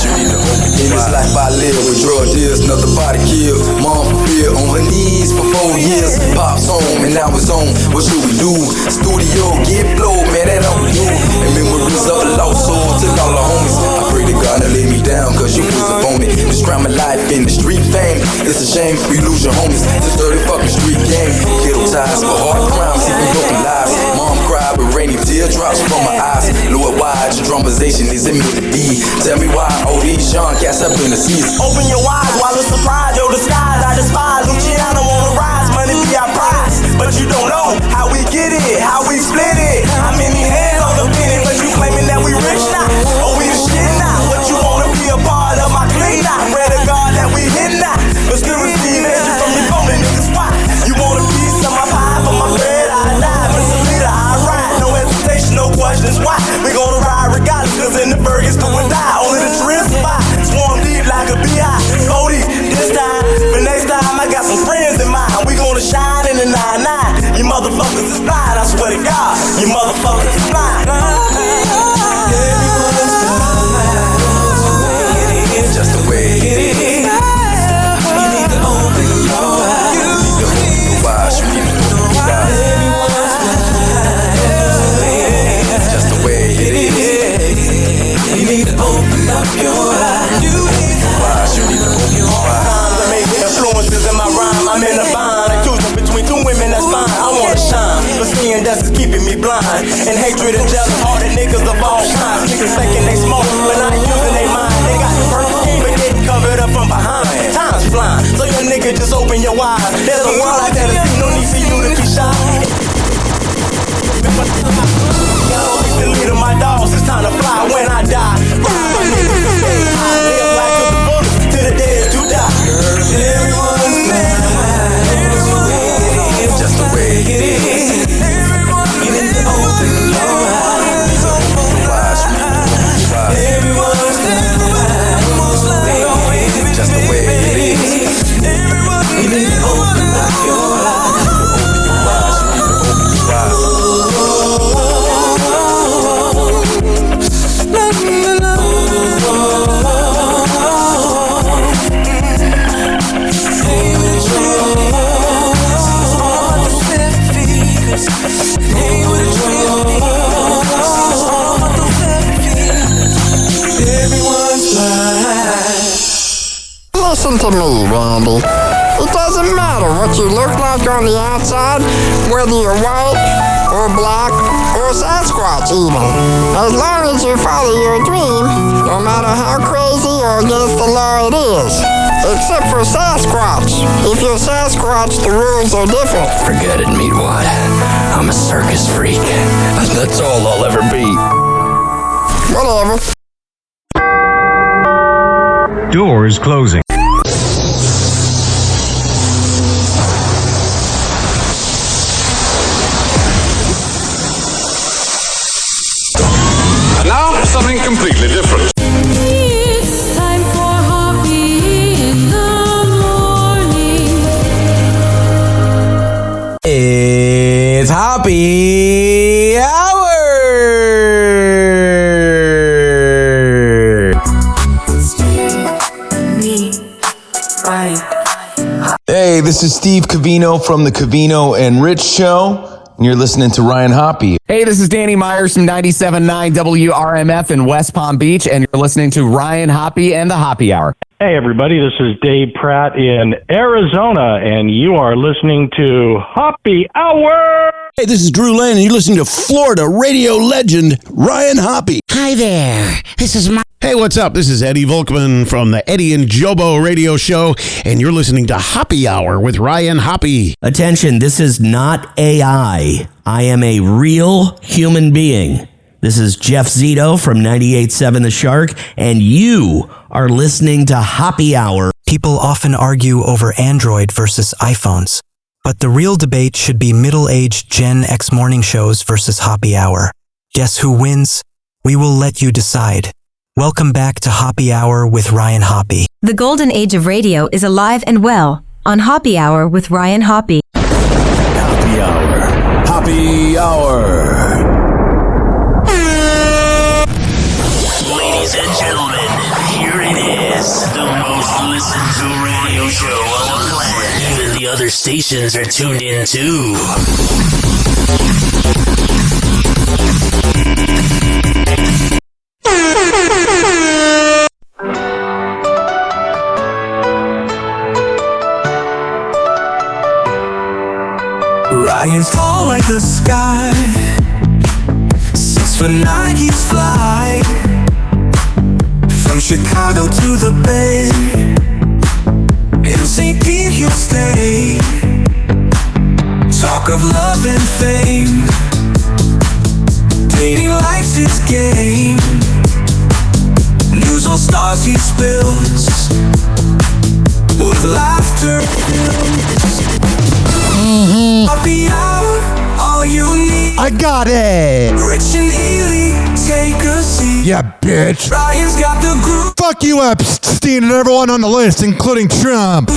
You need to open your eyes. In this life I live with drug deals, another body killed. Mom fulfilled on her knees for 4 years. Pops home and now it's on. What should we do? Studio get blowed, man, that don't do. And memories of a lost soul took all the homies. I pray to God to lay me down, cause you was up on it. Describe my life in the street fame. It's a shame we lose your homies. This dirty fucking street game. Kiddo ties for hard crimes, even broken lives. Mom cried with rainy teardrops from my eyes. Lord, why your dramatization isn't meant to be? Tell me why all these young cats up in the seas. Open your eyes while it's surprise. Yo, the skies I despise. Luciano on the rise, money be our prize. But you don't know how we get it, how we split it. How many hands on the penny, but you claiming that we rich now? Oh, we the shit now. What you wanna be a part of my clique? motherfuckers blind. Everyone's blind. It is just the way it is. You need to open your eyes. You need to open your eyes. You need to open your eyes. Everyone's blind. It's just the way it is. You need to open up your eyes. You need to open your eyes. I made the influences in my rhyme. I'm in a bind. Like choosing between two women, that's fine. I wanna shine, but seeing that's keeping me blind. And hatred and jealous, all the niggas of all kinds. Niggas thinking they smoke, but not using their mind. They got the perfect scheme, but getting covered up from behind. Time's flying, so your nigga just open your eyes. There's a world out there to see, no need for you to be shy. The leader, my dogs, it's time to fly when I die. My niggas stay high, live life to the fullest, to the day that you die. Everyone's mad, it's just the way it is. You need to open your eyes. Everyone's mad, it's just the way it is. You need to open up your eyes. Listen to me, Randy. It doesn't matter what you look like on the outside, whether you're white or black or Sasquatch even. As long as you follow your dream, no matter how crazy or against the law it is. Except for Sasquatch. If you're Sasquatch, the rules are different. Forget it, Meatwad. I'm a circus freak. That's all I'll ever be. Whatever. Doors closing. And now, something completely different. It's time for Hoppe in the morning. It's Hoppe Hour. Hey, this is Steve Covino from the Covino and Rich Show, and you're listening to Ryan Hoppe. Hey, this is Danny Myers from 97.9 WRMF in West Palm Beach, and you're listening to Ryan Hoppe and the Hoppe Hour. Hey, everybody, this is Dave Pratt in Arizona, and you are listening to Hoppe Hour. Hey, this is Drew Lane, and you're listening to Florida radio legend Ryan Hoppe. Hi there. This is my... Hey, what's up? This is Eddie Volkman from the Eddie and Jobo radio show, and you're listening to Hoppe Hour with Ryan Hoppe. Attention, this is not AI. I am a real human being. This is Jeff Zito from 98.7 The Shark, and you are listening to Hoppe Hour. People often argue over Android versus iPhones, but the real debate should be middle-aged Gen X morning shows versus Hoppe Hour. Guess who wins? We will let you decide. Welcome back to Hoppe Hour with Ryan Hoppe. The golden age of radio is alive and well on Hoppe Hour with Ryan Hoppe. Hoppe Hour. Hoppe Hour. Ladies and gentlemen, here it is. The most listened to radio show on the planet. Even the other stations are tuned in too. Ryan's tall like the sky, 6'9" he's fly. From Chicago to the Bay, in St. Pete he'll stay. Talk of love and fame, dating life's his game. News on stars he spills, with laughter fills. Hoppe Hour, all you need. I got it. Rich and Ely, take a seat. Yeah, bitch. Ryan's got the groove. Fuck you, Epstein, and everyone on the list, including Trump. A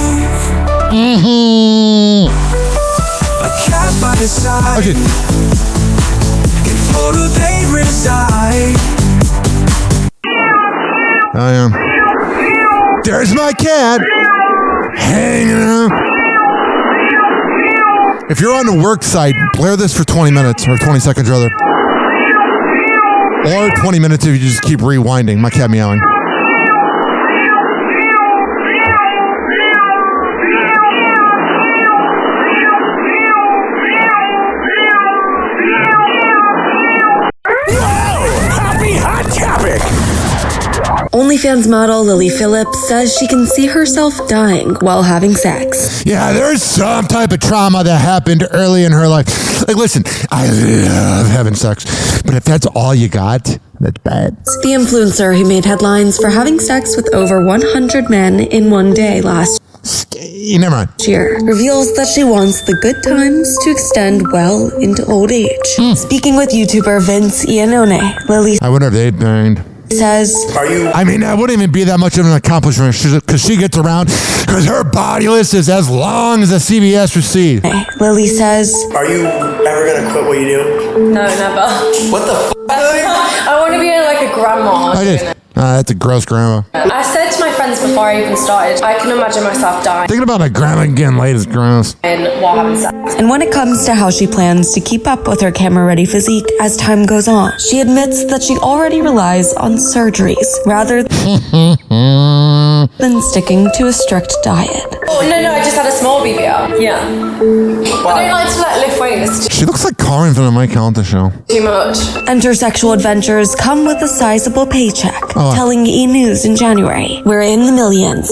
cat by his side. Okay. For the pain reside. I am. There's my cat hanging out. If you're on the work site, blare this for 20 minutes, or 20 seconds rather. Or 20 minutes if you just keep rewinding. My cat meowing. OnlyFans model Lily Phillips says she can see herself dying while having sex. Yeah, there's some type of trauma that happened early in her life. Like, listen, I love having sex, but if that's all you got, that's bad. The influencer who made headlines for having sex with over 100 men in one day last never mind. year reveals that she wants the good times to extend well into old age. Speaking with YouTuber Vince Iannone, Lily I wonder if they banged. says, I mean, that wouldn't even be that much of an accomplishment because she gets around because her body list is as long as a CVS receipt. Lily says, Are you ever gonna quit what you do? No, never. What the f? I want to be like a grandma. I did. That's a gross grandma. I said to my friends before I even started, I can imagine myself dying Thinking about a grandma getting laid is gross. while having sex. and when it comes to how she plans to keep up with her camera-ready physique as time goes on, she admits that she already relies on surgeries rather than sticking to a strict diet. Oh, no, I just had a small BBL. Yeah. I don't like to lift weights. She looks like Karin from the Mike Calta show. Too much. And her sexual adventures come with a sizable paycheck, telling E! News in January, we're in the millions.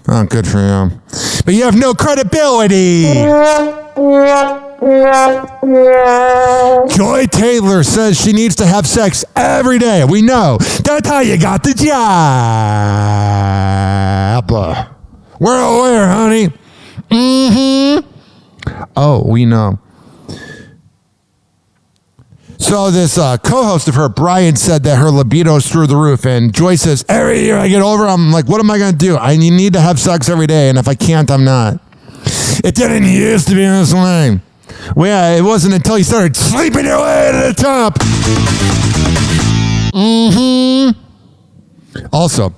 Oh, good for you. But you have no credibility. Joy Taylor says she needs to have sex every day. We know. That's how you got the job. We're aware, honey. Oh, we know. So this co-host of her, Brian, said that her libido is through the roof, and Joy says, every year I get over, I'm like, what am I going to do? I need to have sex every day, and if I can't, I'm not. It didn't used to be this way. Well, yeah, it wasn't until you started sleeping your way to the top. Also,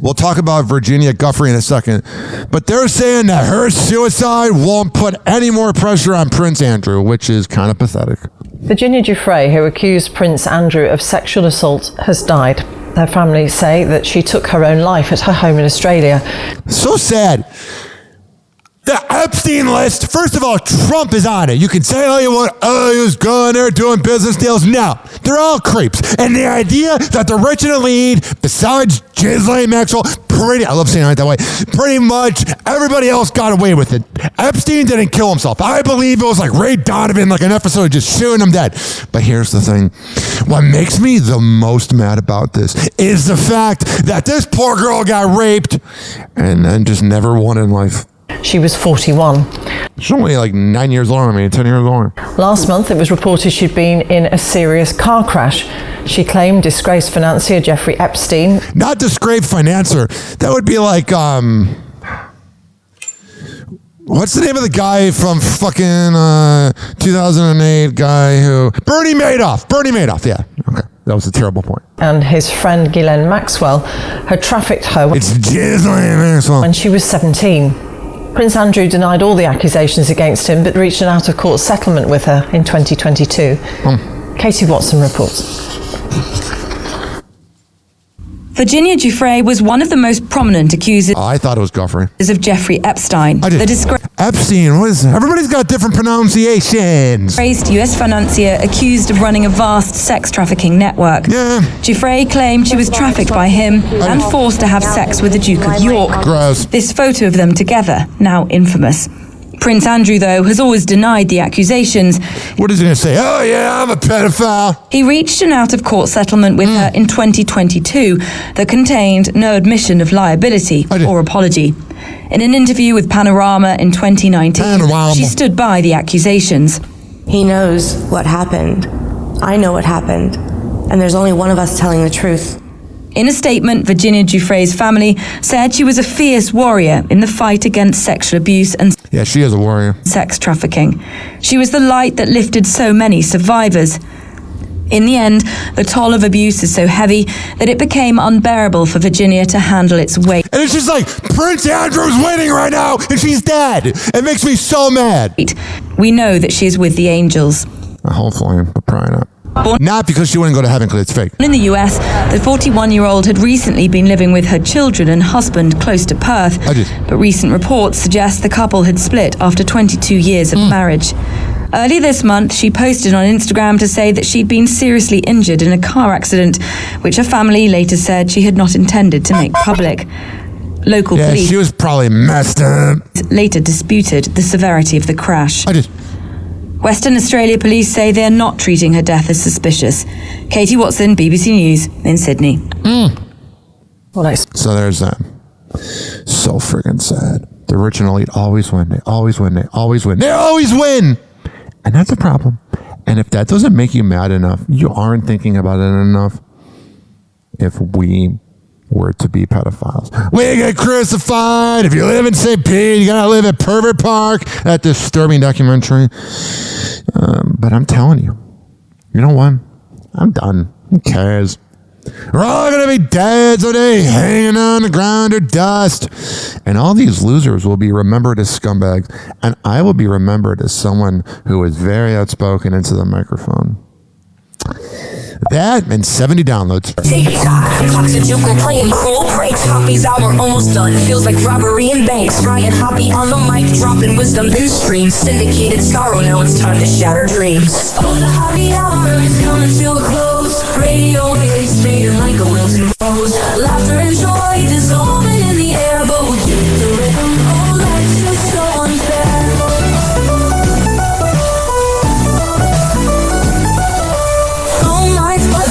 we'll talk about Virginia Guffrey in a second, but they're saying that her suicide won't put any more pressure on Prince Andrew, which is kind of pathetic. Virginia Giuffre, who accused Prince Andrew of sexual assault, has died. Her family say that she took her own life at her home in Australia. So sad. The Epstein list, first of all, Trump is on it. You can say all you want, oh, he was going there doing business deals. No, they're all creeps. And the idea that the rich in the lead, besides Ghislaine Maxwell, I love saying it that way, pretty much everybody else got away with it. Epstein didn't kill himself. I believe it was like Ray Donovan, like an episode just shooting him dead. But here's the thing. What makes me the most mad about this is the fact that this poor girl got raped and then just never won in life. She was 41. She's only like 9 years older than me, 10 years older. Last month, it was reported she'd been in a serious car crash. She claimed disgraced financier Jeffrey Epstein. Not disgraced financier. That would be like, what's the name of the guy from fucking 2008 guy who... Bernie Madoff, yeah. Okay. That was a terrible point. And his friend Ghislaine Maxwell had trafficked her when she was 17. Prince Andrew denied all the accusations against him, but reached an out-of-court settlement with her in 2022. Katie Watson reports. Virginia Giuffre was one of the most prominent accusers. I thought it was Guffrey. Of Jeffrey Epstein. I did. Epstein, what is it? Everybody's got different pronunciations. Disgraced U.S. financier accused of running a vast sex trafficking network. Yeah. Giuffre claimed she was trafficked by him and forced to have sex with the Duke of York. Gross. This photo of them together, now infamous. Prince Andrew, though, has always denied the accusations. What is he going to say? Oh, yeah, I'm a pedophile. He reached an out-of-court settlement with her in 2022 that contained no admission of liability or apology. In an interview with Panorama in 2019, she stood by the accusations. He knows what happened. I know what happened. And there's only one of us telling the truth. In a statement, Virginia Giuffre's family said she was a fierce warrior in the fight against sexual abuse and she is a warrior. Sex trafficking. She was the light that lifted so many survivors. In the end, the toll of abuse is so heavy that it became unbearable for Virginia to handle its weight. And it's just like, Prince Andrew's winning right now, and she's dead. It makes me so mad. We know that she is with the angels. Hopefully, but probably not. Not because she wouldn't go to heaven because it's fake. In the US, the 41-year-old had recently been living with her children and husband close to Perth. But recent reports suggest the couple had split after 22 years of marriage. Early this month, she posted on Instagram to say that she'd been seriously injured in a car accident, which her family later said she had not intended to make public. Local police she was probably messed up. Later disputed the severity of the crash. Western Australia police say they're not treating her death as suspicious. Katie Watson, BBC News in Sydney. So there's that. So friggin' sad. The original elite always win. They always win. They always win. They always win! And that's a problem. And if that doesn't make you mad enough, you aren't thinking about it enough. If we were to be pedophiles, we get crucified. If you live in St. Pete, you gotta live at Pervert Park. That disturbing documentary. But I'm telling you, you know what? I'm done. Who cares? We're all gonna be dead someday, hanging on the ground or dust. And all these losers will be remembered as scumbags. And I will be remembered as someone who was very outspoken into the microphone. That and 70 downloads. TikTok, Toxic playing cool breaks. Hoppy's hour almost done. Feels like robbery in banks. Ryan Hoppe on the mic, dropping wisdom in streams. Syndicated sorrow, now it's time to shatter dreams. Oh, the Hoppe hour is coming to a close. Radio waves fading like a wilted rose. Laughter and joy dissolving in the air, but we'll keep the rhythm. Oh, life's just so unfair.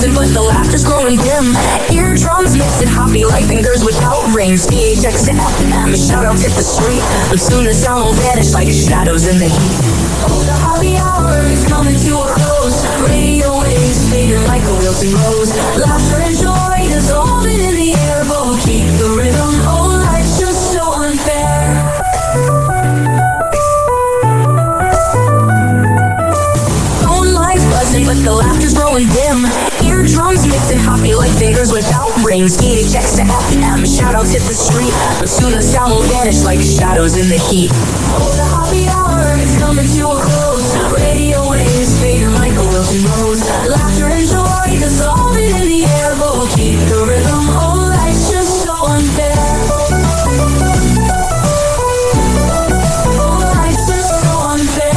But the laughter's growing dim. Eardrums mixing Hoppe like fingers without rings. DHX to FM, shout-outs hit the street. But soon the sound will vanish like shadows in the heat. Oh, the Hoppe hour is coming to a close. Radio waves fading like a wilting rose. Laughter and joy dissolving in the air, but we'll keep the rhythm. Oh, life's just so unfair. But the laughter's growing dim. Eardrums mixing Hoppe like fingers without rings. DHX to FM, shout-outs hit the street. But soon the sound will vanish like shadows in the heat. Oh, the Hoppe hour is coming to a close. Radio waves fading like a wilting rose. Laughter and joy dissolving in the air, but we'll keep the rhythm. Oh, life's just so unfair. Oh, life's just so unfair.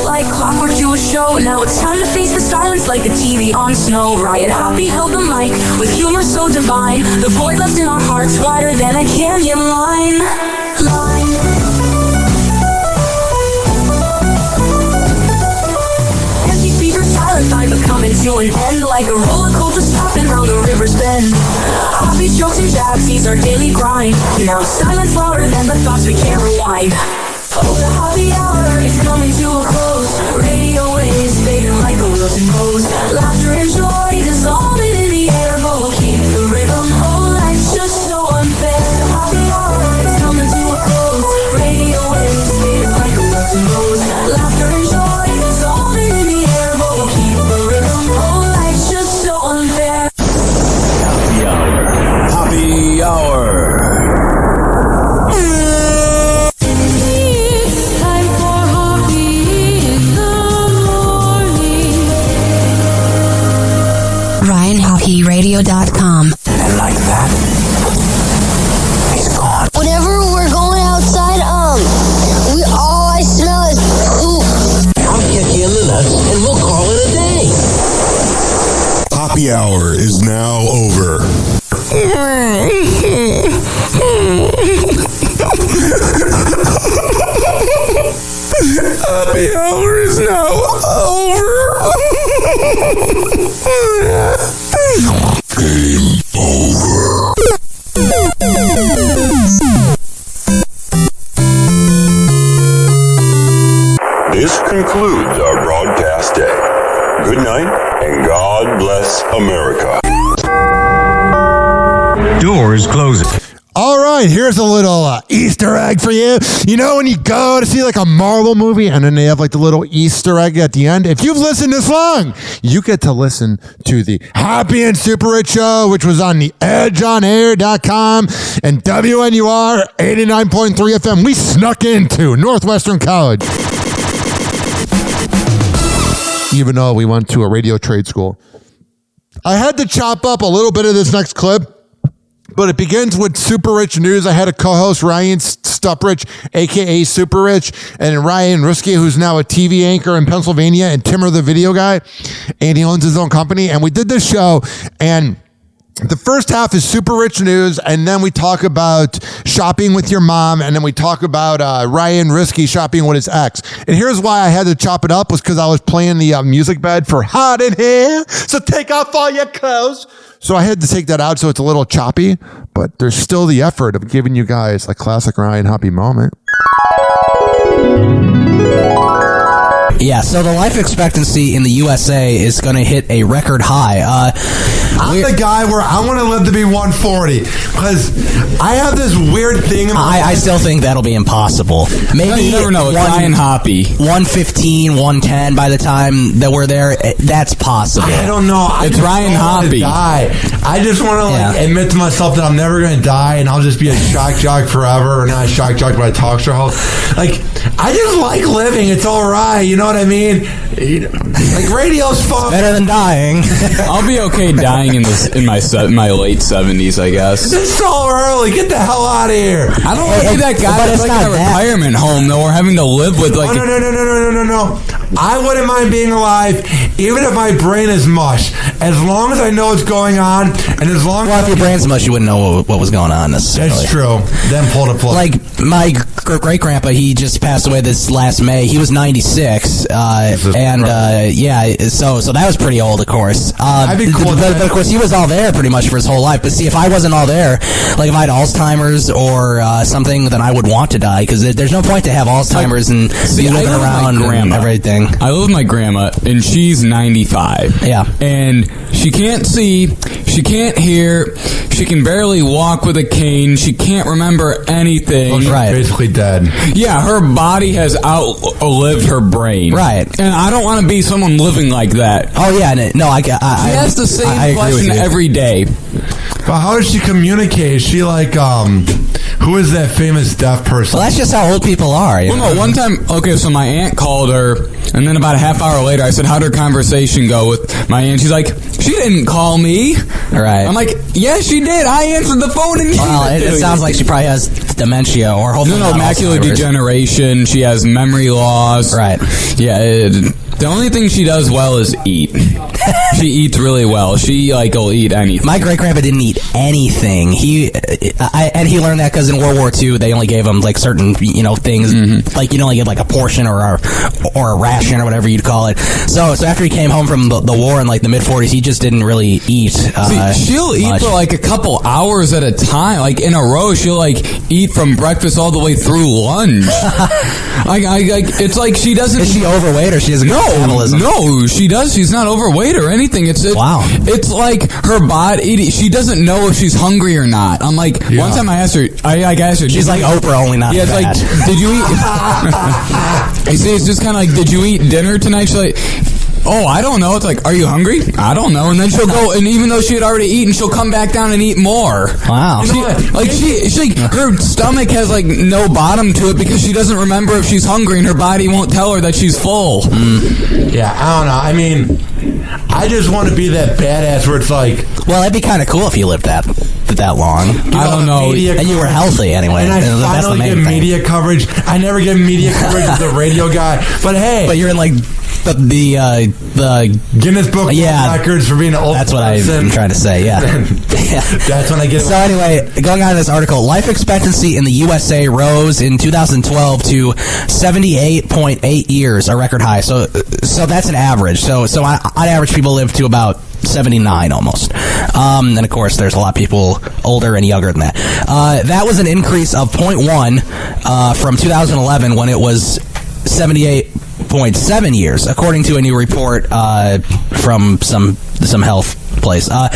Like clockwork to a show. Now it's time to face the silence like the TV on snow. Riot Hoppe held the mic with humor so divine. The void left in our hearts wider than a canyon line. Empty fever, silent time but coming to an end. Like a roller coaster stopping round the river's bend. Hoppe strokes and jabs, he's our daily grind. Now silence louder than the thoughts we can't rewind. Oh, the Hoppe hour is coming to a close. Radio waves fading like a wilting rose. Laughter and joy dissolving in the air, but we'll keep the rhythm. Oh, life's just so unfair. The Hoppe hour is coming to a close. Radio waves fading like a wilting rose. Laughter and joy dissolving in the air, but we'll keep the rhythm. Oh, life's just so unfair. Hoppe hour. Hoppe hour. RyanHoppeRadio.com. And like that, he's gone. Whenever we're going outside, all I smell is poop. I'll kick you in the nuts and we'll call it a day. Hoppe hour is now over. Hoppe hour is now over. Game over. This concludes our broadcast. Doors closing. All right, here's a little Easter egg for you. You know when you go to see like a Marvel movie and then they have like the little Easter egg at the end? If you've listened this long, you get to listen to the Happy and Super Rich Show, which was on the edgeonair.com and WNUR 89.3 FM. We snuck into Northwestern College. Even though we went to a radio trade school. I had to chop up a little bit of this next clip. But it begins with Super Rich News. I had a co-host, Ryan Stuprich, a.k.a. Super Rich, and Ryan Ruski, who's now a TV anchor in Pennsylvania, and Timmer, the video guy, and he owns his own company. And we did this show, and the first half is Super Rich News, and then we talk about shopping with your mom, and then we talk about Ryan Risky shopping with his ex. And here's why I had to chop it up, was because I was playing the music bed for Hot in Here, so take off all your clothes. So I had to take that out, so it's a little choppy, but there's still the effort of giving you guys a classic Ryan Hoppe moment. Yeah, so the life expectancy in the USA is going to hit a record high. I'm the guy where I want to live to be 140 because I have this weird thing in my I still think that'll be impossible. Maybe you never know. It's Ryan Hoppe. 115, 110 by the time that we're there. That's possible. I don't know. It's Ryan Hoppe. I just want to admit to myself that I'm never going to die and I'll just be a shock jock forever, or not a shock jock but a talk show host. Like, I just like living. It's all right. You know what I mean? Like, radio's fun. Better than dying. I'll be okay dying in my late 70s, I guess. It's so early. Get the hell out of here. I don't want to be that guy that's like in a retirement home, though, we're having to live with like. Oh, no. I wouldn't mind being alive, even if my brain is mush, as long as I know what's going on, and as long as if your brain's mush, you wouldn't know what was going on necessarily. That's true. Then pull the plug. Like my great grandpa, he just passed away this last May. He was 96, so that was pretty old, of course. That'd be cool. But of course, he was all there pretty much for his whole life. But see, if I wasn't all there, like if I had Alzheimer's or something, then I would want to die, because there's no point to have Alzheimer's and be living around and everything. I live with my grandma, and she's 95. Yeah. And she can't see, she can't hear, she can barely walk with a cane, she can't remember anything. Well, she's basically dead. Yeah, her body has outlived her brain. Right. And I don't want to be someone living like that. Oh, yeah. No, she has the same question every day. But how does she communicate? Is she like, who is that famous deaf person? Well, that's just how old people are. Well, no, one time, so my aunt called her, and then about a half hour later, I said, how'd her conversation go with my aunt? She's like, she didn't call me. Right. I'm like, yes, she did. I answered the phone and it sounds like she probably has dementia or hopefully macular degeneration. She has memory loss. Right. Yeah, the only thing she does well is eat. She eats really well. She will eat anything. My great grandpa didn't eat anything. He learned that because in World War II they only gave him like certain things. Mm-hmm. Like you'd only get like a portion or a ration or whatever you'd call it. So after he came home from the war in like the mid-40s, he just didn't really eat. She'll eat for like a couple hours at a time, like in a row. She'll like eat from breakfast all the way through lunch. It's like she doesn't. Is she overweight or she has metabolism? No, she does. She's not overweight or anything. Wow. It's like her body. She doesn't know if she's hungry or not. I'm like, one time I asked her. She's like Oprah, only not fat. Like, did you eat? You see, it's just kind of like, did you eat dinner tonight? She's like, oh, I don't know. It's like, are you hungry? I don't know. And then she'll go, and even though she had already eaten, she'll come back down and eat more. Wow. Her stomach has like no bottom to it because she doesn't remember if she's hungry, and her body won't tell her that she's full. Yeah, I don't know. I mean, I just want to be that badass where it's like, well, that'd be kind of cool if you lived that long. I don't know. And you were healthy anyway. And I finally get media coverage. I never get media coverage as a radio guy. But hey. But you're in like the Guinness Book of Records for being an old That's what I'm trying to say, yeah. That's when I get. So anyway, going on to this article, life expectancy in the USA rose in 2012 to 78.8 years, a record high. So that's an average. So on average, people live to about 79 almost. And of course, there's a lot of people older and younger than that. That was an increase of 0.1 from 2011 when it was 78.7 years, according to a new report from some health place. The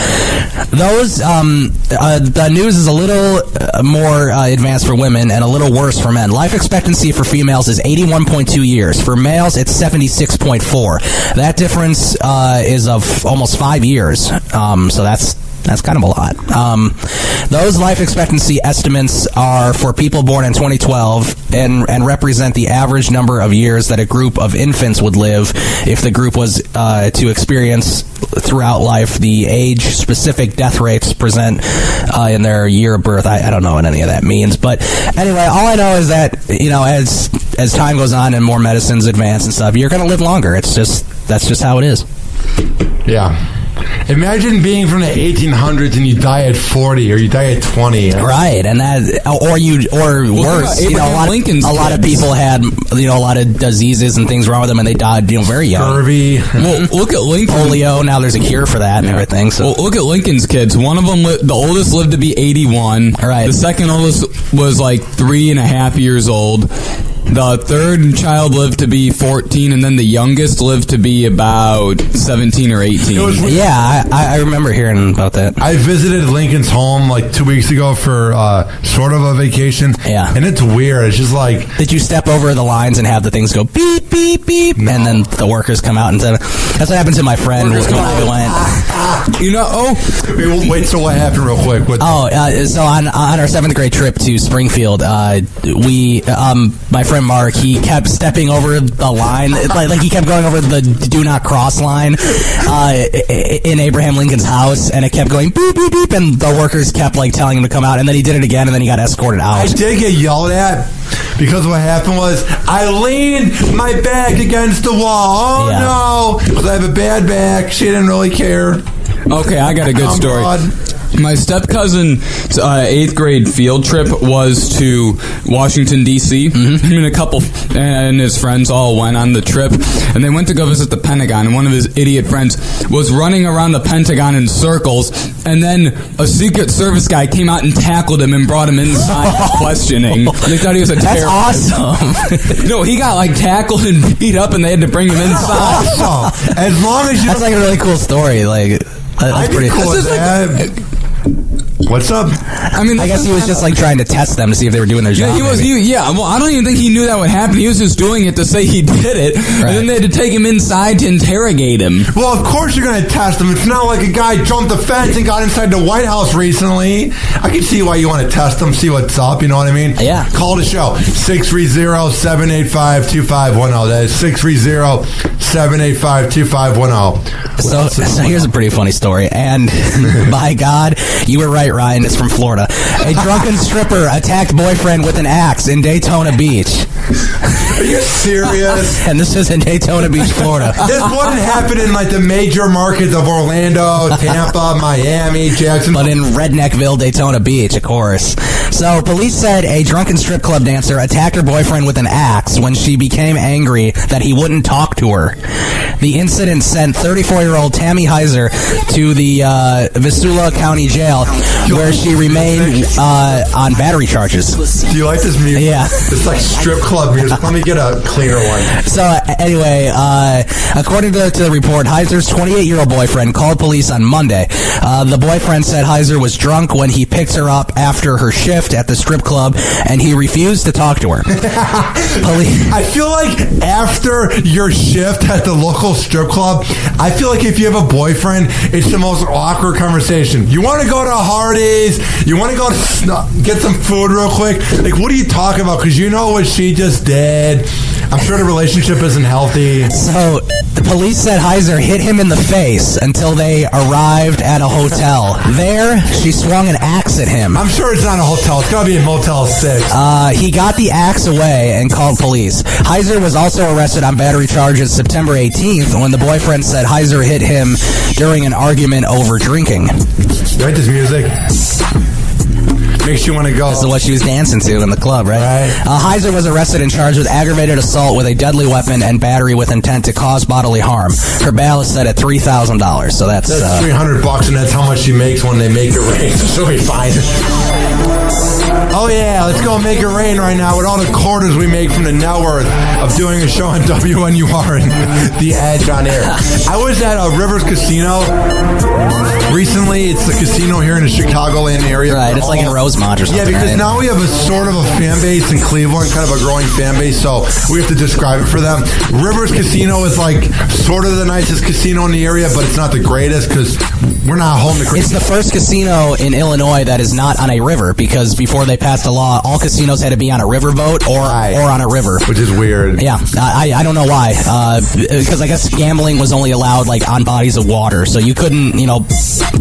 news is a little more advanced for women and a little worse for men. Life expectancy for females is 81.2 years. For males, it's 76.4. That difference is of almost 5 years. So that's kind of a lot. Those life expectancy estimates are for people born in 2012 and represent the average number of years that a group of infants would live if the group was to experience throughout life the age-specific death rates present in their year of birth. I don't know what any of that means. But anyway, all I know is that, as time goes on and more medicines advance and stuff, you're going to live longer. That's just how it is. Yeah. Imagine being from the 1800s and you die at 40 or you die at 20. Right, and that, or worse, a lot of people had, a lot of diseases and things wrong with them, and they died, very young. Scurvy. Well, look at Lincoln. Polio. Now there's a cure for that and everything. So, well, look at Lincoln's kids. One of them, the oldest, lived to be 81. Right. The second oldest was like 3.5 years old. The third child lived to be 14, and then the youngest lived to be about 17 or 18. Yeah, I remember hearing about that. I visited Lincoln's home like 2 weeks ago for sort of a vacation. Yeah. And it's weird. It's just like... Did you step over the lines and have the things go beep, beep, beep, and then the workers come out and said... That's what happened to my friend when I went. Wait, so what happened real quick? So on our 7th grade trip to Springfield, my friend Mark, he kept stepping over the line, like he kept going over the do not cross line in Abraham Lincoln's house, and it kept going beep, beep, beep, and the workers kept telling him to come out, and then he did it again, and then he got escorted out. I did get yelled at because what happened was I leaned my back against the wall. Oh no, because I have a bad back. She didn't really care. Okay, I got a good story. My step-cousin's 8th grade field trip was to Washington, D.C. Mm-hmm. Him and a couple and his friends all went on the trip, and they went to go visit the Pentagon, and one of his idiot friends was running around the Pentagon in circles, and then a Secret Service guy came out and tackled him and brought him inside questioning. They thought he was a terrorist. That's awesome. No, he got tackled and beat up, and they had to bring him inside. Awesome. As long as you... That's a really cool story. That's pretty cool. What's up? I guess he was just trying to test them to see if they were doing their job. Well, I don't even think he knew that would happen. He was just doing it to say he did it, right. And then they had to take him inside to interrogate him. Well, of course you're going to test him. It's not like a guy jumped the fence and got inside the White House recently. I can see why you want to test him, see what's up, you know what I mean? Yeah. Call the show, 630-785-2510. That is 630-785-2510. So here's a pretty funny story, and by God, you were right, Ryan. It's from Florida. A drunken stripper attacked boyfriend with an axe in Daytona Beach. Are you serious? And this is in Daytona Beach, Florida. This wouldn't happen in the major markets of Orlando, Tampa, Miami, Jacksonville. But in Redneckville, Daytona Beach, of course. So police said a drunken strip club dancer attacked her boyfriend with an axe when she became angry that he wouldn't talk to her. The incident sent 34-year-old Tammy Heiser to the Missoula County Jail, where she remained on battery charges. Do you like this music? Yeah. It's like strip club music. Let me get a cleaner one. So anyway, according to the report, Heiser's 28-year-old boyfriend called police on Monday. The boyfriend said Heiser was drunk when he picked her up after her shift at the strip club, and he refused to talk to her. I feel like after your shift at the local strip club, I feel like if you have a boyfriend, it's the most awkward conversation. You want to go to Hardee's? You want to go get some food real quick? What are you talking about? Because you know what she just did. I'm sure the relationship isn't healthy. So the police said Heiser hit him in the face until they arrived at a hotel. There, she swung an axe at him. I'm sure it's not a hotel. It's got to be a Motel 6. He got the axe away and called police. Heiser was also arrested on battery charges September 18th when the boyfriend said Heiser hit him during an argument over drinking. You like this music? Makes you want to go. This is what she was dancing to in the club, right? Heiser was arrested and charged with aggravated assault with a deadly weapon and battery with intent to cause bodily harm. Her bail is set at $3,000, so that's $300, and that's how much she makes when they make it rain. She'll be fine. Oh yeah, let's go make it rain right now with all the quarters we make from the net worth of doing a show on WNUR and The Edge on air. I was at Rivers Casino recently. It's the casino here in the Chicagoland area. Right, it's like in Rosemont or something. Yeah, because right? now we have a sort of a fan base in Cleveland, kind of a growing fan base, so we have to describe it for them. Rivers Casino is like sort of the nicest casino in the area, but it's not the greatest because we're not home to It's the first casino in Illinois that is not on a river, because before they passed a law, all casinos had to be on a riverboat or on a river. Which is weird. Yeah, I don't know why. Because I guess gambling was only allowed like on bodies of water, so you couldn't,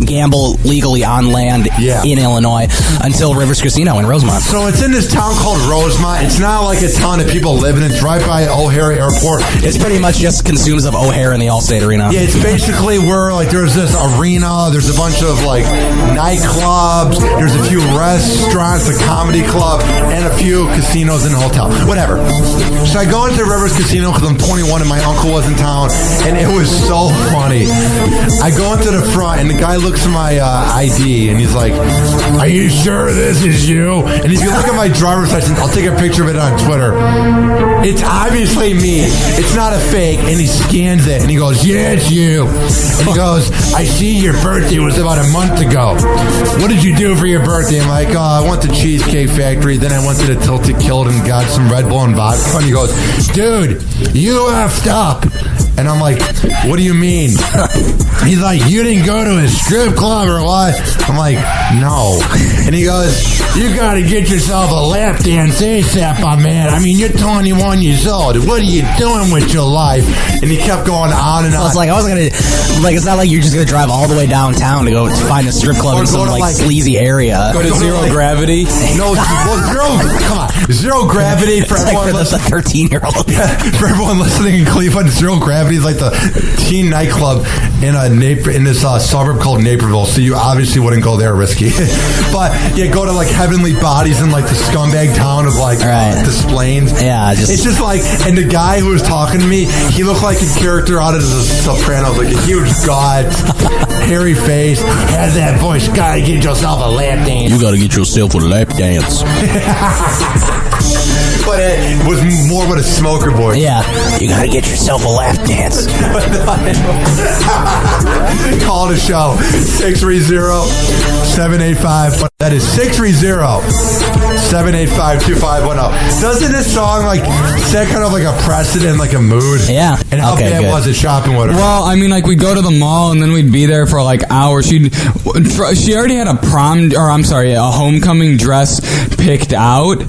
gamble legally on land in Illinois until Rivers Casino in Rosemont. So it's in this town called Rosemont. It's not like a town that people live in. It's right by O'Hare Airport. It's pretty much just consumes of O'Hare and the Allstate Arena. Yeah, it's basically where like there's this arena, there's a bunch of like nightclubs, there's a few restaurants, a comedy club, and a few casinos and a hotel. Whatever. So I go into Rivers Casino because I'm 21 and my uncle was in town, and it was so funny. I go into the front and the guy looks at my ID and he's like, "Are you sure this is you?" And if you look at my driver's license, I'll take a picture of it on Twitter. It's obviously me. It's not a fake. And he scans it and he goes, "Yeah, it's you." And he goes, "I see your birthday was about a month ago. What did you do for your birthday?" I'm like, "Oh, I went to Cheesecake Factory. Then I went to the Tilted Kilt and got some Red Bull and vodka." And he goes, "Dude, you effed up." And I'm like, "What do you mean?" He's like, "You didn't go to a strip club or what?" I'm like, "No." And he goes, "You gotta get yourself a lap dance ASAP, my man. I mean, you're 21 years old. What are you doing with your life?" And he kept going on and on. Well, it's like, I wasn't gonna, like, it's not like you're just gonna drive all the way downtown to go find a strip club in some like sleazy area. Go to Zero Gravity. No, Zero Gravity for everyone listening. The 13-year-old. For everyone listening in Cleveland, Zero Gravity is like the teen nightclub in this suburb called Naperville. So you obviously wouldn't go there, risky. But yeah, go to like Heavenly Bodies in like the scumbag town of like Des Plaines. Yeah, it's just like, and the guy who was talking to me, he looked like a character out of The Sopranos, like a huge god, hairy face, has that voice. Gotta get yourself a lap dance. You gotta get yourself a lap dance. But it was more with a smoker voice. Yeah, you gotta get yourself a lap dance. Call the show 630-785. That is 630-785-2510. Doesn't this song like set kind of like a precedent, like a mood? Yeah. And how bad was it shopping with her? Well, I mean, like we'd go to the mall and then we'd be there for like hours. She already had a homecoming dress picked out.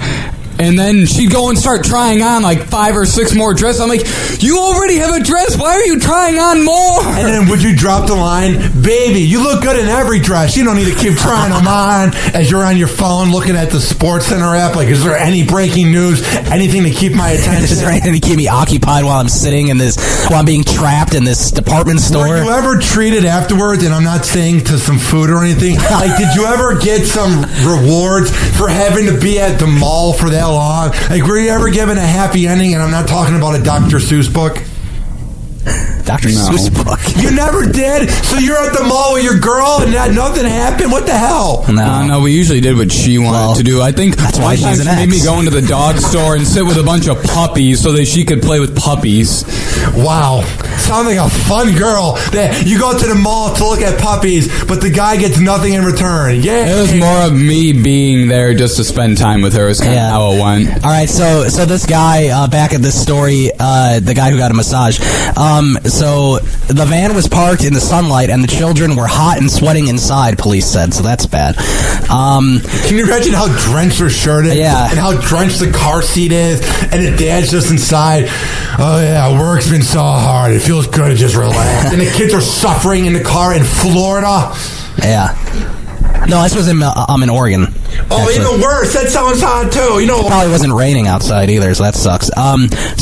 And then she'd go and start trying on like 5 or 6 more dresses. I'm like, you already have a dress. Why are you trying on more? And then would you drop the line, "Baby, you look good in every dress. You don't need to keep trying them on," as you're on your phone looking at the Sports Center app? Like, is there any breaking news? Anything to keep my attention? Is there anything to keep me occupied while I'm sitting in this, while I'm being trapped in this department store? Were you ever treated afterwards, and I'm not saying to some food or anything, like did you ever get some rewards for having to be at the mall for that long? Like, were you ever given a happy ending? And I'm not talking about a Dr. Seuss book. Dr. Seuss book. You never did? So you're at the mall with your girl and nothing happened? What the hell? No, we usually did what she wanted to do. I think that's why she's an she ex. made me go into the dog store and sit with a bunch of puppies so that she could play with puppies. Wow. Sounds like a fun girl. That you go to the mall to look at puppies, but the guy gets nothing in return. Yeah. It was more of me being there just to spend time with her is kind of how it went. All right, so this guy, back at this story, the guy who got a massage, so the van was parked in the sunlight and the children were hot and sweating inside, police said, so that's bad. Can you imagine how drenched her shirt is? Yeah. And how drenched the car seat is? And the dad's just inside. "Oh yeah, work's been so hard. It feels good to just relax." And the kids are suffering in the car in Florida. Yeah. No, this was in Oregon. Oh, actually. even worse. That sounds hot too. You know, It probably wasn't raining outside either, so that sucks.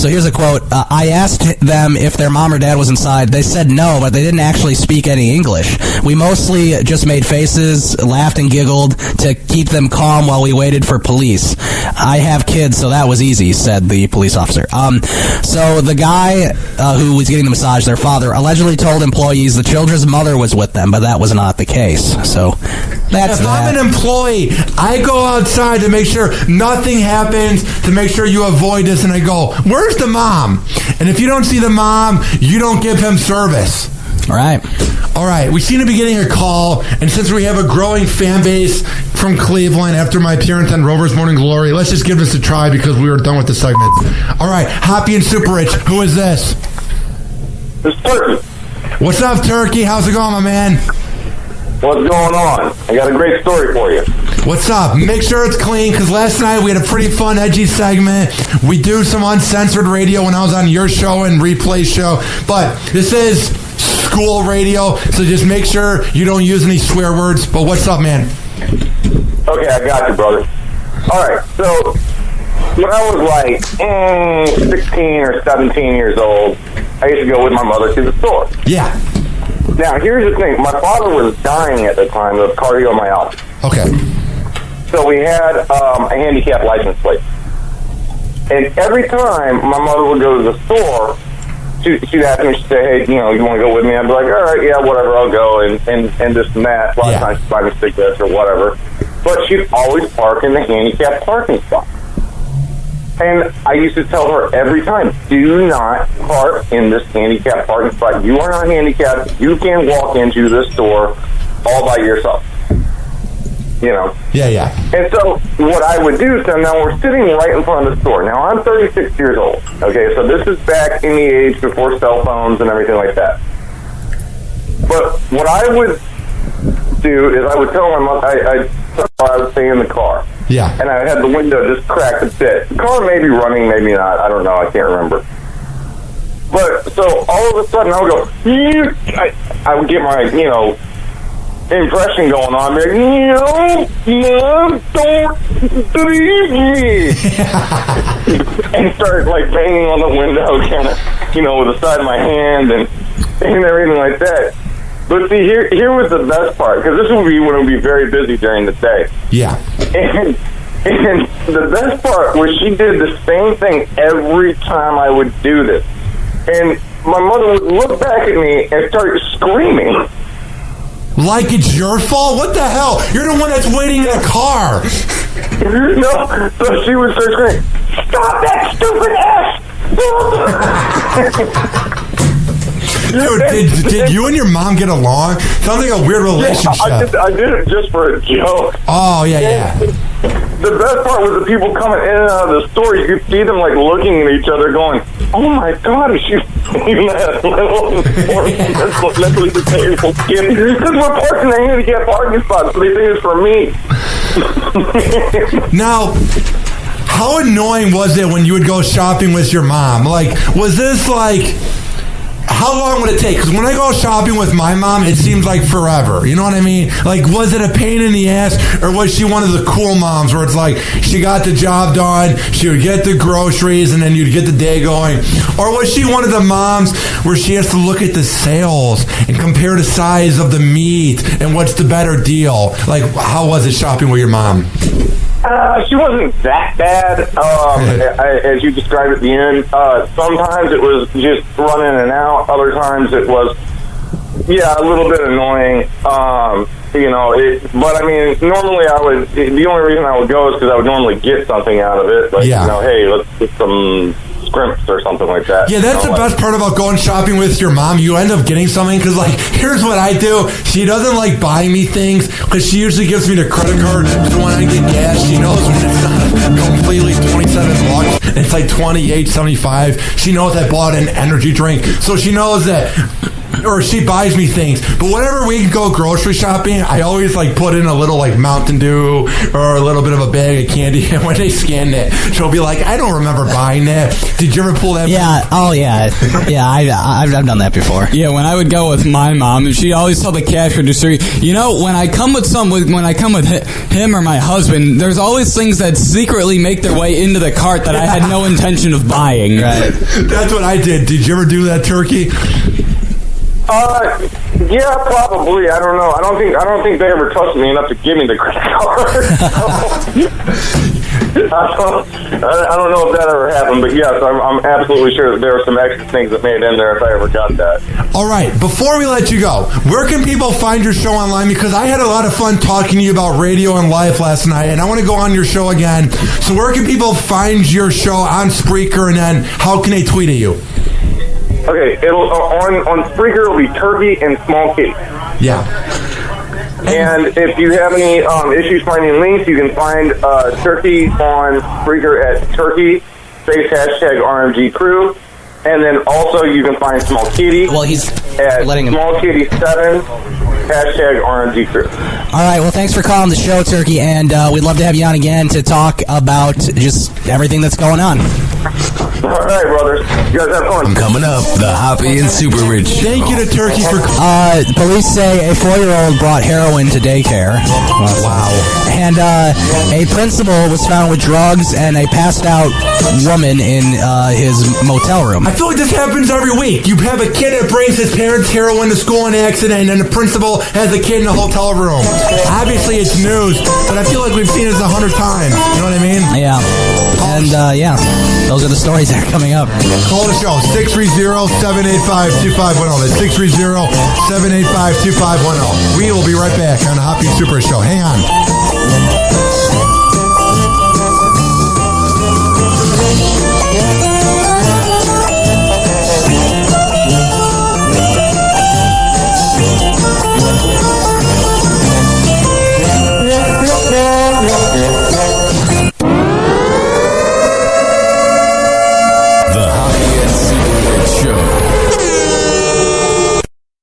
So here's a quote. I asked them if their mom or dad was inside. They said no, but they didn't actually speak any English. We mostly just made faces, laughed and giggled to keep them calm while we waited for police. I have kids, so that was easy, said the police officer. So the guy who was getting the massage, their father, allegedly told employees the children's mother was with them, but that was not the case. So that's if I'm an employee, I go outside to make sure nothing happens, to make sure you avoid this, and I go, where's the mom? And if you don't see the mom, you don't give him service. All right. We seem to be getting a call, and since we have a growing fan base from Cleveland after my appearance on Rover's Morning Glory, let's just give this a try because we were done with the segment. All right, Hoppy and Super Rich, who is this? It's Turkey. What's up, Turkey? How's it going, my man? What's going on? I got a great story for you. What's up? Make sure it's clean, because last night we had a pretty fun, edgy segment. We do some uncensored radio when I was on your show and replay show, but this is school radio, so just make sure you don't use any swear words. But what's up, man? Okay, I got you, brother. All right, so when I was like 16 or 17 years old, I used to go with my mother to the store. Yeah. Now, here's the thing. My father was dying at the time of cardiomyopathy. Okay. So we had a handicap license plate. And every time my mother would go to the store, she'd ask me, she'd say, hey, you want to go with me? I'd be like, all right, yeah, whatever, I'll go, and this and that. A lot of times she'd buy me cigarettes or whatever. But she'd always park in the handicap parking spot. And I used to tell her every time, do not park in this handicap parking spot. You are not handicapped. You can walk into this store all by yourself. Yeah. And so what I would do, so now we're sitting right in front of the store. Now I'm 36 years old. Okay, so this is back in the age before cell phones and everything like that. But what I would do is I would tell my mom, I would stay in the car. Yeah. And I had the window just cracked a bit. The car may be running, maybe not. I don't know. I can't remember. But so all of a sudden I would go, I would get my, impression going on there. Mom, don't leave me. And start like banging on the window, kind of, with the side of my hand and everything like that. But see, here was the best part, because this would be when it would be very busy during the day. Yeah. And the best part was she did the same thing every time I would do this. And my mother would look back at me and start screaming. Like it's your fault? What the hell? You're the one that's waiting in a car. No, so she would start screaming, stop that stupid ass! Dude, did you and your mom get along? Sounds like a weird relationship. Yeah, I did it just for a joke. Oh, yeah. The best part was the people coming in and out of the store. You could see them like looking at each other going, oh my God, is she mentally disabled kid? Because we're parked in a handicap parking spot, so they think it's for me. Now, how annoying was it when you would go shopping with your mom? Like, was this like... How long would it take? Because when I go shopping with my mom, it seems like forever. You know what I mean? Like, was it a pain in the ass, or was she one of the cool moms where it's like she got the job done, she would get the groceries, and then you'd get the day going? Or was she one of the moms where she has to look at the sales and compare the size of the meat and what's the better deal? Like, how was it shopping with your mom? She wasn't that bad, as you described at the end. Sometimes it was just run in and out. Other times it was, a little bit annoying. But I mean, normally the only reason I would go is because I would normally get something out of it. Like, hey, let's get some scrimps or something like that. Yeah, that's the best part about going shopping with your mom. You end up getting something, because like, here's what I do. She doesn't like buying me things because she usually gives me the credit card, so when I get gas, she knows when it's not completely $27 and it's like $28.75. She knows I bought an energy drink, so she knows that or she buys me things. But whenever we go grocery shopping, I always like put in a little like Mountain Dew or a little bit of a bag of candy. And when they scan it, she'll be like, I don't remember buying that. Did you ever pull that? Yeah. Oh, yeah. Yeah, I've done that before. Yeah, when I would go with my mom, she'd always tell the cash register, you know, when I come with him or my husband, there's always things that secretly make their way into the cart that I had no intention of buying. Right. That's what I did. Did you ever do that, Turkey? Yeah, probably. I don't know. I don't think they ever trusted me enough to give me the credit card. I don't know if that ever happened, but yes, I'm absolutely sure that there are some extra things that made in there if I ever got that. All right, before we let you go, where can people find your show online? Because I had a lot of fun talking to you about radio and life last night, and I want to go on your show again. So where can people find your show on Spreaker, and then how can they tweet at you? Okay, it'll on Spreaker it'll be Turkey and Small Kitty. Yeah. And if you have any issues finding links, you can find Turkey on Spreaker at Turkey space #RMG Crew, and then also you can find Small Kitty. Well, he's at letting him. Small Kitty 7 #RMG Crew. All right. Well, thanks for calling the show, Turkey, and we'd love to have you on again to talk about just everything that's going on. All right, brothers. You guys have fun. Coming up, the Hoppy and Super Rich. Thank you to Turkey for... Police say a 4-year-old brought heroin to daycare. Wow. And a principal was found with drugs and a passed-out woman in his motel room. I feel like this happens every week. You have a kid that brings his parents' heroin to school in an accident, and the principal has a kid in a hotel room. Obviously, it's news, but I feel like we've seen this 100 times. You know what I mean? Yeah. And, yeah, those are the stories that are coming up. Call the show, 630-785-2510. That's 630-785-2510. We will be right back on the Hoppy Super Show. Hang on.